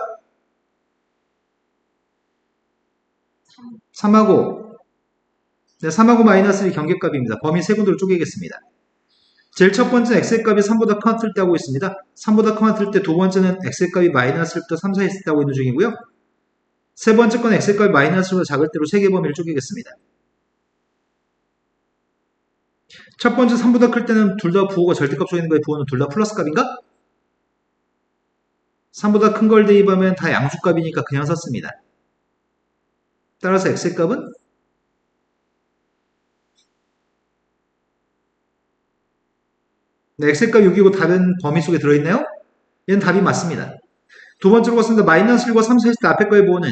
3하고, 네, 3하고 마이너스 1이 경계값입니다. 범위 세 군데로 쪼개겠습니다. 제일 첫 번째는 x의 값이 3보다 커질 때 하고 있습니다. 3보다 커질 때 두 번째는 x의 값이 마이너스 1부터 3 사이에 있을 때 하고 있는 중이고요. 세 번째 건 x의 값이 마이너스 1보다 작을 때로 세 개 범위를 쪼개겠습니다. 첫 번째 3보다 클 때는 둘 다 부호가 절대값 속에 있는 거예요. 부호는 둘 다 플러스 값인가? 3보다 큰 걸 대입하면 다 양수값이니까 그냥 썼습니다. 따라서 x의 값은 네, x의 값 6이고 답은 범위 속에 들어있나요? 얘는 답이 맞습니다. 두 번째로 봤습니다. 마이너스 1과 3 사이에 있을 때 앞에 거의 부호는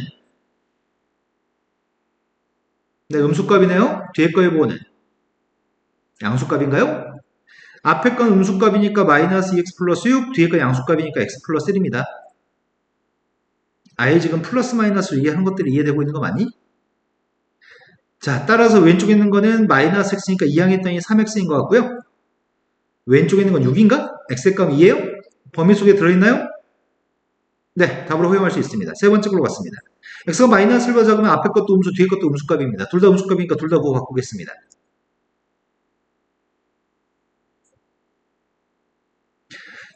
네, 음수값이네요. 뒤에 거의 부호는 양수값인가요? 앞에 건 음수값이니까 마이너스 2x 플러스 6, 뒤에 건 양수값이니까 x 플러스 1입니다. 아예 지금 플러스 마이너스 이해하는 것들이 이해되고 있는 거 맞니? 자, 따라서 왼쪽에 있는 거는 마이너스 x니까 2항 했더니 3x인 것 같고요. 왼쪽에 있는 건 6인가? x의 값 2예요? 범위 속에 들어있나요? 네, 답으로 허용할 수 있습니다. 세 번째 걸로 갔습니다. x가 마이너스 1보다 작으면 앞에 것도 음수, 뒤에 것도 음수값입니다. 둘 다 음수값이니까 둘 다 부호 바꾸겠습니다.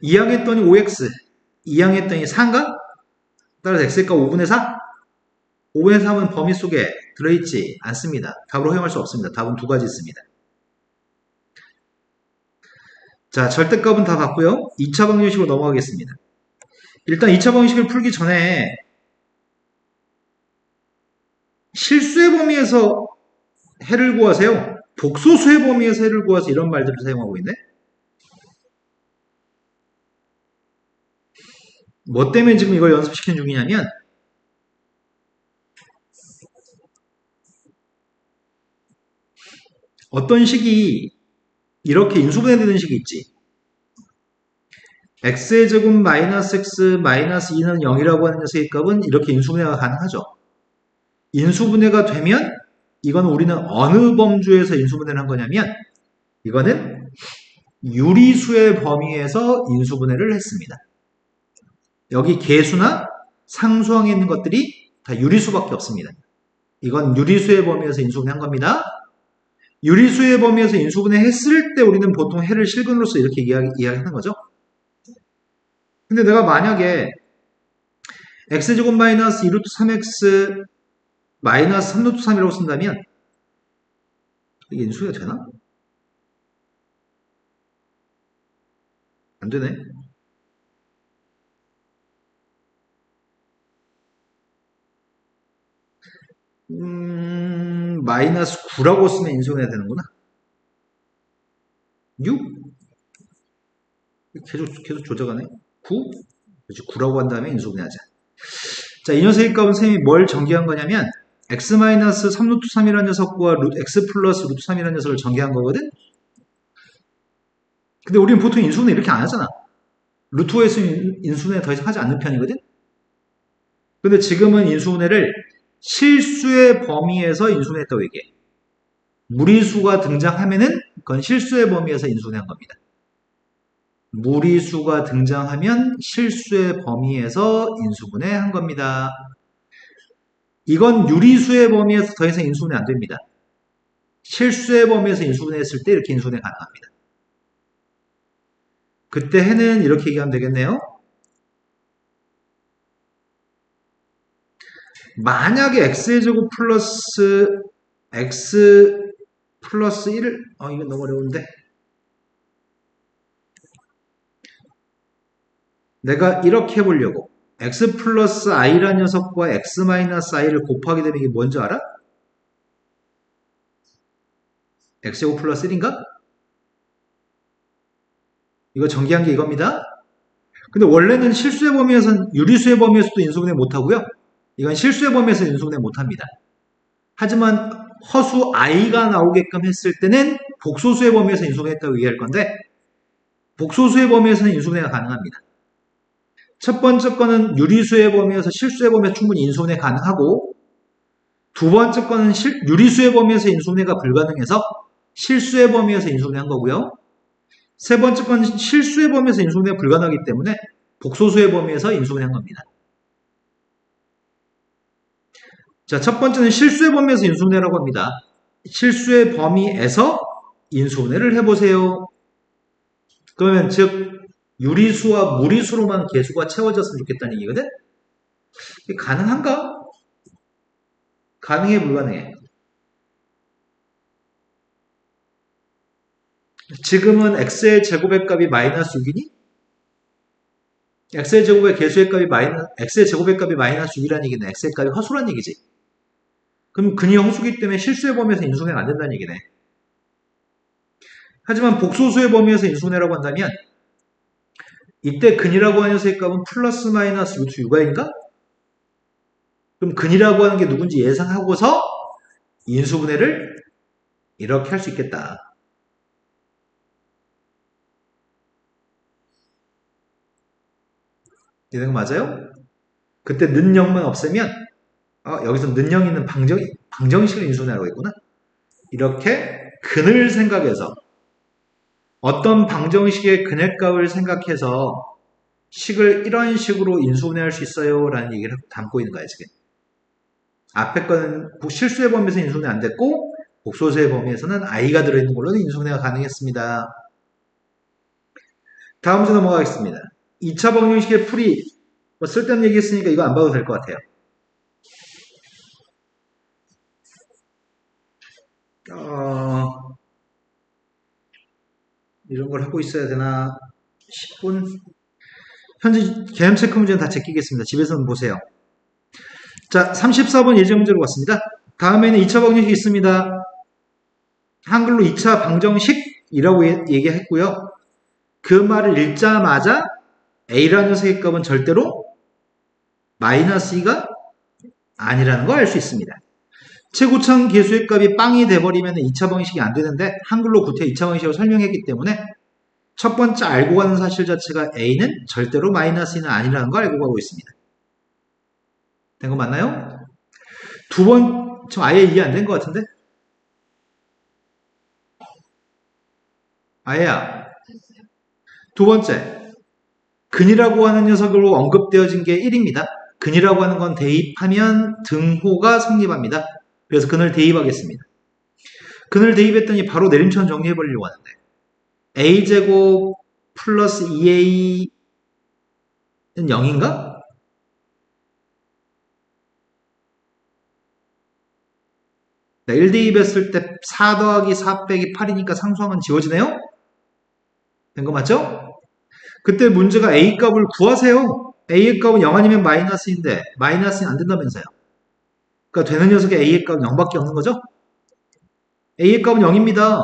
2항 했더니 5x, 2항 했더니 4인가? 따라서 x의 값 5분의 4? 5분의 3은 범위 속에 들어있지 않습니다. 답으로 허용할 수 없습니다. 답은 두 가지 있습니다. 자, 절대값은 다 봤고요. 2차 방정식으로 넘어가겠습니다. 일단 2차 방정식을 풀기 전에 실수의 범위에서 해를 구하세요. 복소수의 범위에서 해를 구하서 이런 말들을 사용하고 있네. 뭐 때문에 지금 이걸 연습시키는 중이냐면 어떤 식이 이렇게 인수분해되는 식이 있지. x의 제곱 마이너스 x 마이너스 2는 0이라고 하는 녀석의 값은 이렇게 인수분해가 가능하죠. 인수분해가 되면 이거는 우리는 어느 범주에서 인수분해를 한 거냐면 이거는 유리수의 범위에서 인수분해를 했습니다. 여기 개수나 상수항에 있는 것들이 다 유리수밖에 없습니다. 이건 유리수의 범위에서 인수분해 한 겁니다. 유리수의 범위에서 인수분해 했을 때 우리는 보통 해를 실근으로서 이렇게 이야기하는 거죠. 근데 내가 만약에 x제곱 마이너스 2루트 3x 마이너스 3루트 3이라고 쓴다면 이게 인수가 되나? 안 되네. 마이너스 9라고 쓰면 인수해야 되는구나. 6? 계속 조져가네. 9? 그렇지, 9라고 한 다음에 인수분해하자. 자, 이 녀석의 값은 선생님이 뭘 전개한 거냐면 x-3루트 3이라는 녀석과 x 플러스 루트 3이라는 녀석을 전개한 거거든? 근데 우리는 보통 인수분해 이렇게 안 하잖아. 루트 5에서 인수분해 더 이상 하지 않는 편이거든? 근데 지금은 인수분해를 실수의 범위에서 인수분해했다고 얘기해. 무리수가 등장하면은 그건 실수의 범위에서 인수분해한 겁니다. 무리수가 등장하면 실수의 범위에서 인수분해한 겁니다. 이건 유리수의 범위에서 더 이상 인수분해 안 됩니다. 실수의 범위에서 인수분해했을 때 이렇게 인수분해 가능합니다. 그때 해는 이렇게 얘기하면 되겠네요. 만약에 x의 제곱 플러스 x 플러스 1을 이건 너무 어려운데 내가 이렇게 해보려고 x 플러스 i라는 녀석과 x 마이너스 i를 곱하게 되면 이게 뭔지 알아? x제곱 플러스 1인가? 이거 전개한 게 이겁니다. 근데 원래는 실수의 범위에서는 유리수의 범위에서도 인수분해 못하고요. 이건 실수의 범위에서 인수분해 못합니다. 하지만 허수 i가 나오게끔 했을 때는 복소수의 범위에서 인수분해했다고 얘기할 건데 복소수의 범위에서는 인수분해가 가능합니다. 첫 번째 거는 유리수의 범위에서 실수의 범위에서 충분히 인수분해 가능하고 두 번째 거는 유리수의 범위에서 인수분해가 불가능해서 실수의 범위에서 인수분해한 거고요. 세 번째 건 실수의 범위에서 인수분해가 불가능하기 때문에 복소수의 범위에서 인수분해한 겁니다. 자, 첫 번째는 실수의 범위에서 인수분해라고 합니다. 실수의 범위에서 인수분해를 해보세요. 그러면 즉 유리수와 무리수로만 계수가 채워졌으면 좋겠다는 얘기거든? 이게 가능한가? 가능해, 불가능해? 지금은 x의 제곱의 값이 마이너스 6이니? x의 제곱의 계수의 값이 x의 제곱의 값이 마이너스 6이라는 얘기는 x의 값이 허수란 얘기지. 그럼 근이 허수기 때문에 실수의 범위에서 인수분해가 안 된다는 얘기네. 하지만 복소수의 범위에서 인수분해라고 한다면 이때 근이라고 하는 녀석의 값은 플러스 마이너스 루트 유가인가? 그럼 근이라고 하는 게 누군지 예상하고서 인수분해를 이렇게 할 수 있겠다. 이해된 거 맞아요? 그때 는 0만 없애면 여기서 는 0이 있는 방정식을 인수분해하라고 했구나. 이렇게 근을 생각해서 어떤 방정식의 근의 값을 생각해서 식을 이런 식으로 인수분해할 수 있어요 라는 얘기를 담고 있는 거야 지금. 앞에 거는 실수의 범위에서 인수분해 안 됐고 복소수의 범위에서는 i가 들어있는 걸로는 인수분해가 가능했습니다. 다음 문제 넘어가겠습니다. 2차 방정식의 풀이 쓸데없는 얘기 했으니까 이거 안 봐도 될 것 같아요. 이런 걸 하고 있어야 되나? 10분? 현재 개념 체크 문제는 다 제끼겠습니다. 집에서는 보세요. 자, 34번 예제 문제로 왔습니다. 다음에는 2차 방정식이 있습니다. 한글로 2차 방정식이라고 얘기했고요. 그 말을 읽자마자 A라는 녀석의 값은 절대로 마이너스 2가 아니라는 걸 알 수 있습니다. 최고참 계수의 값이 빵이 돼버리면 2차 방정식이 안 되는데 한글로 구태 2차 방정식으로 설명했기 때문에 첫 번째 알고 가는 사실 자체가 A는 절대로 마이너스 2는 아니라는 걸 알고 가고 있습니다. 된 거 맞나요? 지금 아예 이해 안 된 것 같은데? 아예야. 두 번째, 근이라고 하는 녀석으로 언급되어진 게 1입니다. 근이라고 하는 건 대입하면 등호가 성립합니다. 그래서 근을 대입하겠습니다. 근을 대입했더니 바로 내림처럼 정리해버리려고 하는데 a제곱 플러스 2a는 0인가? 네, 1 대입했을 때 4 더하기 4 빼기 8이니까 상수항은 지워지네요? 된 거 맞죠? 그때 문제가 a 값을 구하세요. a의 값은 0 아니면 마이너스인데 마이너스는 안 된다면서요. 그러니까 되는 녀석의 a의 값은 0밖에 없는 거죠? a의 값은 0입니다.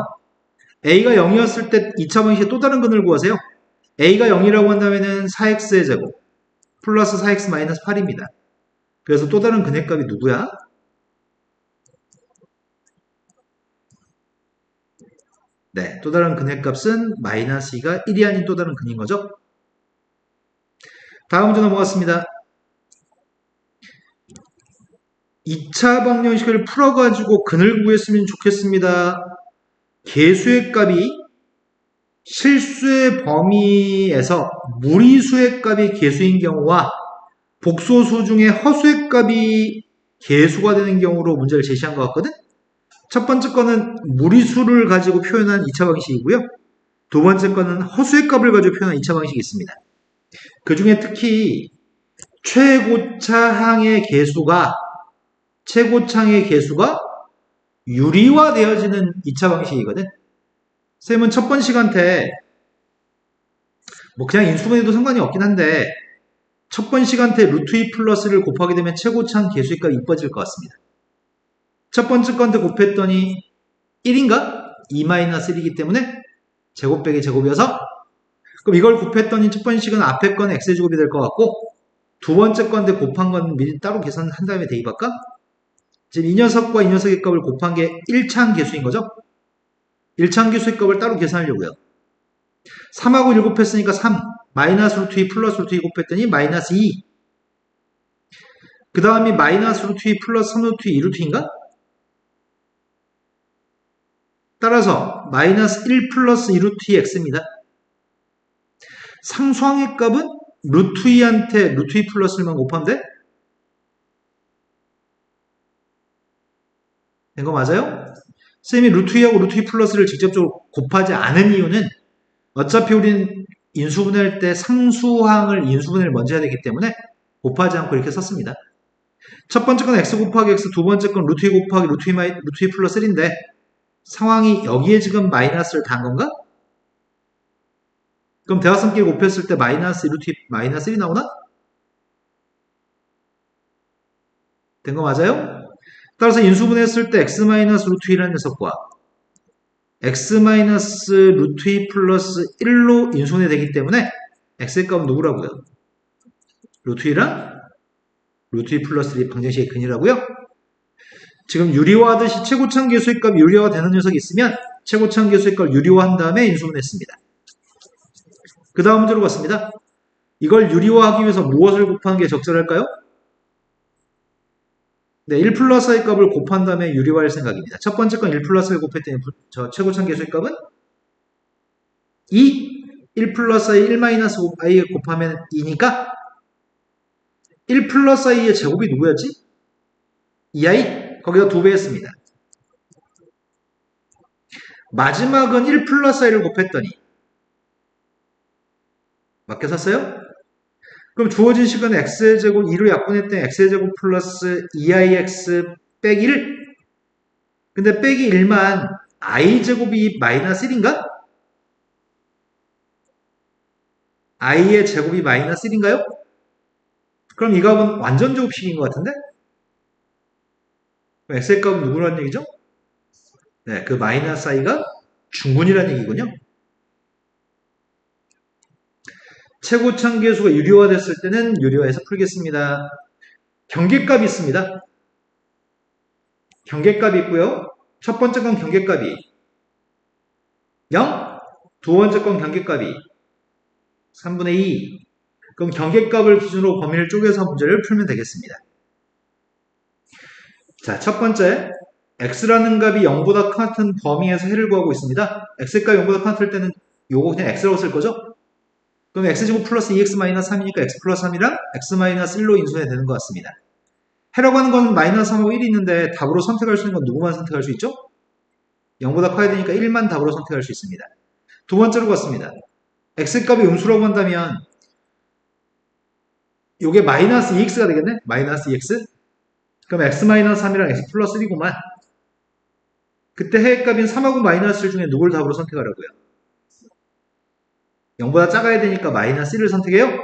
a가 0이었을 때 2차 방식에 또 다른 근을 구하세요. a가 0이라고 한다면 4x의 제곱 플러스 4x 마이너스 8입니다. 그래서 또 다른 근의 값이 누구야? 네, 또 다른 근의 값은 마이너스 2가 1이 아닌 또 다른 근인 거죠. 다음 문제 넘어갔습니다. 2차 방정식을 풀어가지고 근을 구했으면 좋겠습니다. 계수의 값이 실수의 범위에서 무리수의 값이 계수인 경우와 복소수 중에 허수의 값이 계수가 되는 경우로 문제를 제시한 것 같거든? 첫 번째 거는 무리수를 가지고 표현한 2차 방식이고요. 두 번째 거는 허수의 값을 가지고 표현한 2차 방식이 있습니다. 그 중에 특히 최고차항의 계수가 최고창의 계수가 유리화되어지는 2차 방식이거든. 쌤은 첫 번 시간대 뭐 그냥 인수분해도 상관이 없긴 한데 첫 번 시간대 루트 2 플러스를 곱하게 되면 최고창 계수값이 이뻐질 것 같습니다. 첫 번째 건데 곱했더니 1인가? 2-1이기 때문에 제곱 빼기 제곱이어서 그럼 이걸 곱했더니 첫 번째 식은 앞에 건 x제곱이 될 것 같고 두 번째 건데 곱한 건 미리 따로 계산한 다음에 대입할까? 지금 이 녀석과 이 녀석의 값을 곱한 게 1차항 계수인 거죠? 1차항 계수의 값을 따로 계산하려고요. 3하고 1 곱했으니까 3 마이너스 루트 2 플러스 루트 2 곱했더니 마이너스 2 그 다음이 마이너스 루트 2 플러스 3 루트 2 루트 2인가? 따라서 마이너스 1 플러스 2 루트 2 x입니다. 상수항의 값은 루트 2한테 루트 2 플러스 1만 곱하면 돼? 된 거 맞아요? 쌤이 루트 2하고 루트 2 플러스를 직접적으로 곱하지 않은 이유는 어차피 우리는 인수분해할 때 상수항을 인수분해를 먼저 해야 되기 때문에 곱하지 않고 이렇게 썼습니다. 첫 번째 건 x 곱하기 x, 두 번째 건 루트 2 곱하기 루트 2 플러스 1인데 상황이 여기에 지금 마이너스를 단 건가? 그럼 대화성끼리 곱했을 때 마이너스 루트 2, 마이너스 1이 나오나? 된 거 맞아요? 따라서 인수분해했을 때 x 마이너스 루트 2라는 녀석과 x 마이너스 루트 2 플러스 1로 인수분해 되기 때문에 x의 값은 누구라고요? 루트 2랑 루트 2 플러스 1이 방정식의 근이라고요? 지금 유리화하듯이 최고창 계수의 값 유리화가 되는 녀석이 있으면 최고창 계수의 값 유리화한 다음에 인수분해했습니다. 그 다음 문제로 갔습니다. 이걸 유리화하기 위해서 무엇을 곱하는 게 적절할까요? 네, 1 플러스의 값을 곱한 다음에 유리화할 생각입니다. 첫 번째 건 1 플러스를 곱했더니 저 최고창 계수의 값은 2, 1 플러스의 1 마이너스 i에 곱하면 2니까 1 플러스 i의 제곱이 누구였지? 2i? 거기다 2배 했습니다. 마지막은 1 플러스 i를 곱했더니 맞게 샀어요? 그럼 주어진 식은 x제곱 2로 약분했더니 x제곱 플러스 2ix 빼기 1 근데 빼기 1만 i제곱이 마이너스 1인가? i의 제곱이 마이너스 1인가요? 그럼 이 값은 완전 제곱식인 것 같은데? x의 값은 누구라는 얘기죠? 네, 그 마이너스 i가 중근이라는 얘기군요. 최고창 계수가 유리화됐을 때는 유리화해서 풀겠습니다. 경계값이 있습니다. 경계값이 있고요. 첫 번째 건 경계값이 0, 두 번째 건 경계값이 3분의 2. 그럼 경계값을 기준으로 범위를 쪼개서 문제를 풀면 되겠습니다. 자, 첫 번째 x라는 값이 0보다 같은 범위에서 해를 구하고 있습니다. x값이 0보다 같을 때는 요거 그냥 x라고 쓸 거죠? 그럼 x제곱 플러스 2x-3이니까 x 플러스 3이랑 x-1로 인수해야 되는 것 같습니다. 해라고 하는 건 마이너스 3하고 1이 있는데 답으로 선택할 수 있는 건 누구만 선택할 수 있죠? 0보다 커야 되니까 1만 답으로 선택할 수 있습니다. 두 번째로 갔습니다. x값이 음수라고 한다면 요게 마이너스 2x가 되겠네? 마이너스 2x? 그럼 x-3이랑 x 플러스 1이구만. 그때 해의 값인 3하고 마이너스 1 중에 누굴 답으로 선택하라고요? 0보다 작아야 되니까 마이너스 1을 선택해요?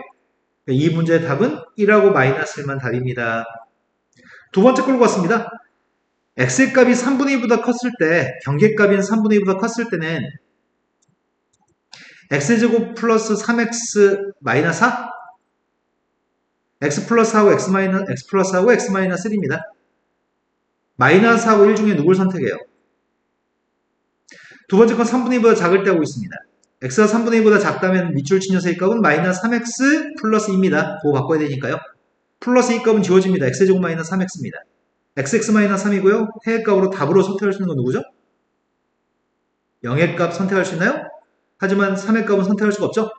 이 문제의 답은 1하고 마이너스 1만 답입니다. 두 번째 걸로 갔습니다. x의 값이 3분의 2보다 컸을 때, 경계값인 3분의 2보다 컸을 때는 x제곱 플러스 3x 마이너스 4? x 플러스하고 x 플러스하고 x 마이너스 1입니다. 마이너스하고 1 중에 누굴 선택해요? 두 번째 건 3분의 2보다 작을 때 하고 있습니다. x가 3분의 2보다 작다면 밑줄 친 녀석의 값은 마이너스 3x 플러스 2입니다. 그거 바꿔야 되니까요. 플러스 2 값은 지워집니다. x제곱 마이너스 3x입니다. xx 마이너스 3이고요. 해의 값으로 답으로 선택할 수 있는 건 누구죠? 0의 값 선택할 수 있나요? 하지만 3의 값은 선택할 수가 없죠?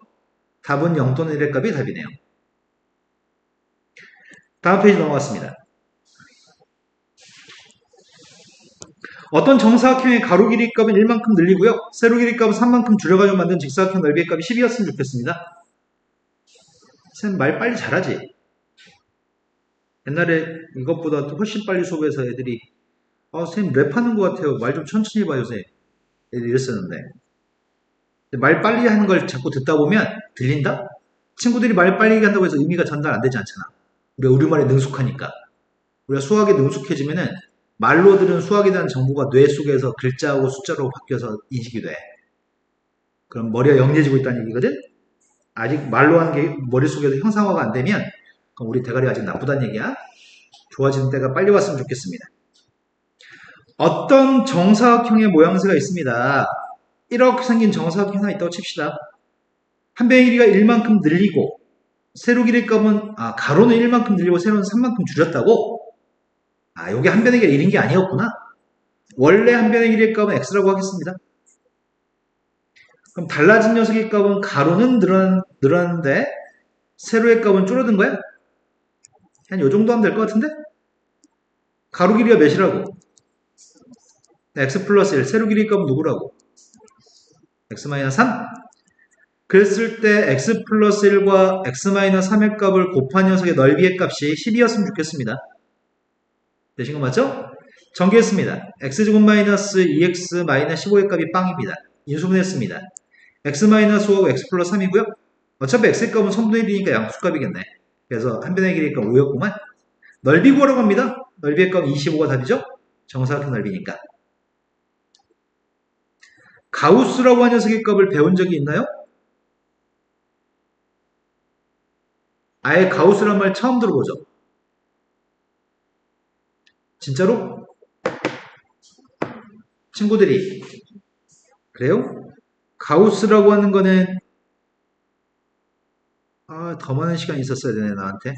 답은 0 또는 1의 값이 답이네요. 다음 페이지 넘어갔습니다. 어떤 정사각형의 가로 길이 값은 1만큼 늘리고요. 세로 길이 값은 3만큼 줄여가지고 만든 직사각형 넓이의 값이 10이었으면 좋겠습니다. 쌤 말 빨리 잘하지? 옛날에 이것보다 또 훨씬 빨리 수업해서 애들이 선생님 랩하는 것 같아요. 말 좀 천천히 해봐요, 선생님. 애들이 이랬었는데. 말 빨리 하는 걸 자꾸 듣다 보면 들린다? 친구들이 말 빨리 한다고 해서 의미가 전달 안 되지 않잖아. 우리가 우리말에 능숙하니까. 우리가 수학에 능숙해지면은 말로 들은 수학에 대한 정보가 뇌 속에서 글자하고 숫자로 바뀌어서 인식이 돼. 그럼 머리가 영리해지고 있다는 얘기거든? 아직 말로 하는 게 머릿속에서 형상화가 안 되면 그럼 우리 대가리 아직 나쁘다는 얘기야. 좋아지는 때가 빨리 왔으면 좋겠습니다. 어떤 정사각형의 모양새가 있습니다. 이렇게 생긴 정사각형이 하나 있다고 칩시다. 한 변의 길이가 1만큼 늘리고 세로 길이 값은 가로는 1만큼 늘리고 세로는 3만큼 줄였다고? 요게 한 변의 길이 1인 게 아니었구나. 원래 한 변의 길이의 값은 x라고 하겠습니다. 그럼 달라진 녀석의 값은 가로는 늘었는데 세로의 값은 줄어든 거야? 한 요 정도 하면 될 것 같은데? 가로 길이가 몇이라고? x 플러스 1. 세로 길이 값은 누구라고? x 마이너스 3. 그랬을 때 x 플러스 1과 x 마이너스 3의 값을 곱한 녀석의 넓이의 값이 10이었으면 좋겠습니다. 되신 거 맞죠? 정리했습니다. x제곱 마이너스 2x 마이너스 15의 값이 빵입니다. 인수분했습니다. x 마이너스 5하고 x 플러스 3이고요. 어차피 x의 값은 선분의 1이니까 양수값이겠네. 그래서 한 변의 길이가 5였구만. 넓이 구하라고 합니다. 넓이의 값 25가 답이죠? 정사각형 넓이니까. 가우스라고 하는 녀석의 값을 배운 적이 있나요? 아예 가우스란 말 처음 들어보죠? 진짜로? 친구들이 그래요? 가우스라고 하는 거는 더 많은 시간이 있었어야 되네 나한테.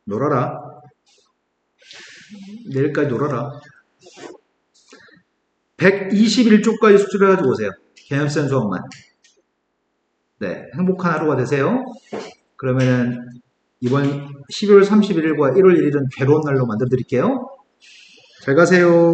놀아라. 내일까지 놀아라. 121쪽까지 수출해가지고 오세요. 개념센 수학만. 네, 행복한 하루가 되세요. 그러면은 이번 12월 31일과 1월 1일은 괴로운 날로 만들어 드릴게요. 잘 가세요.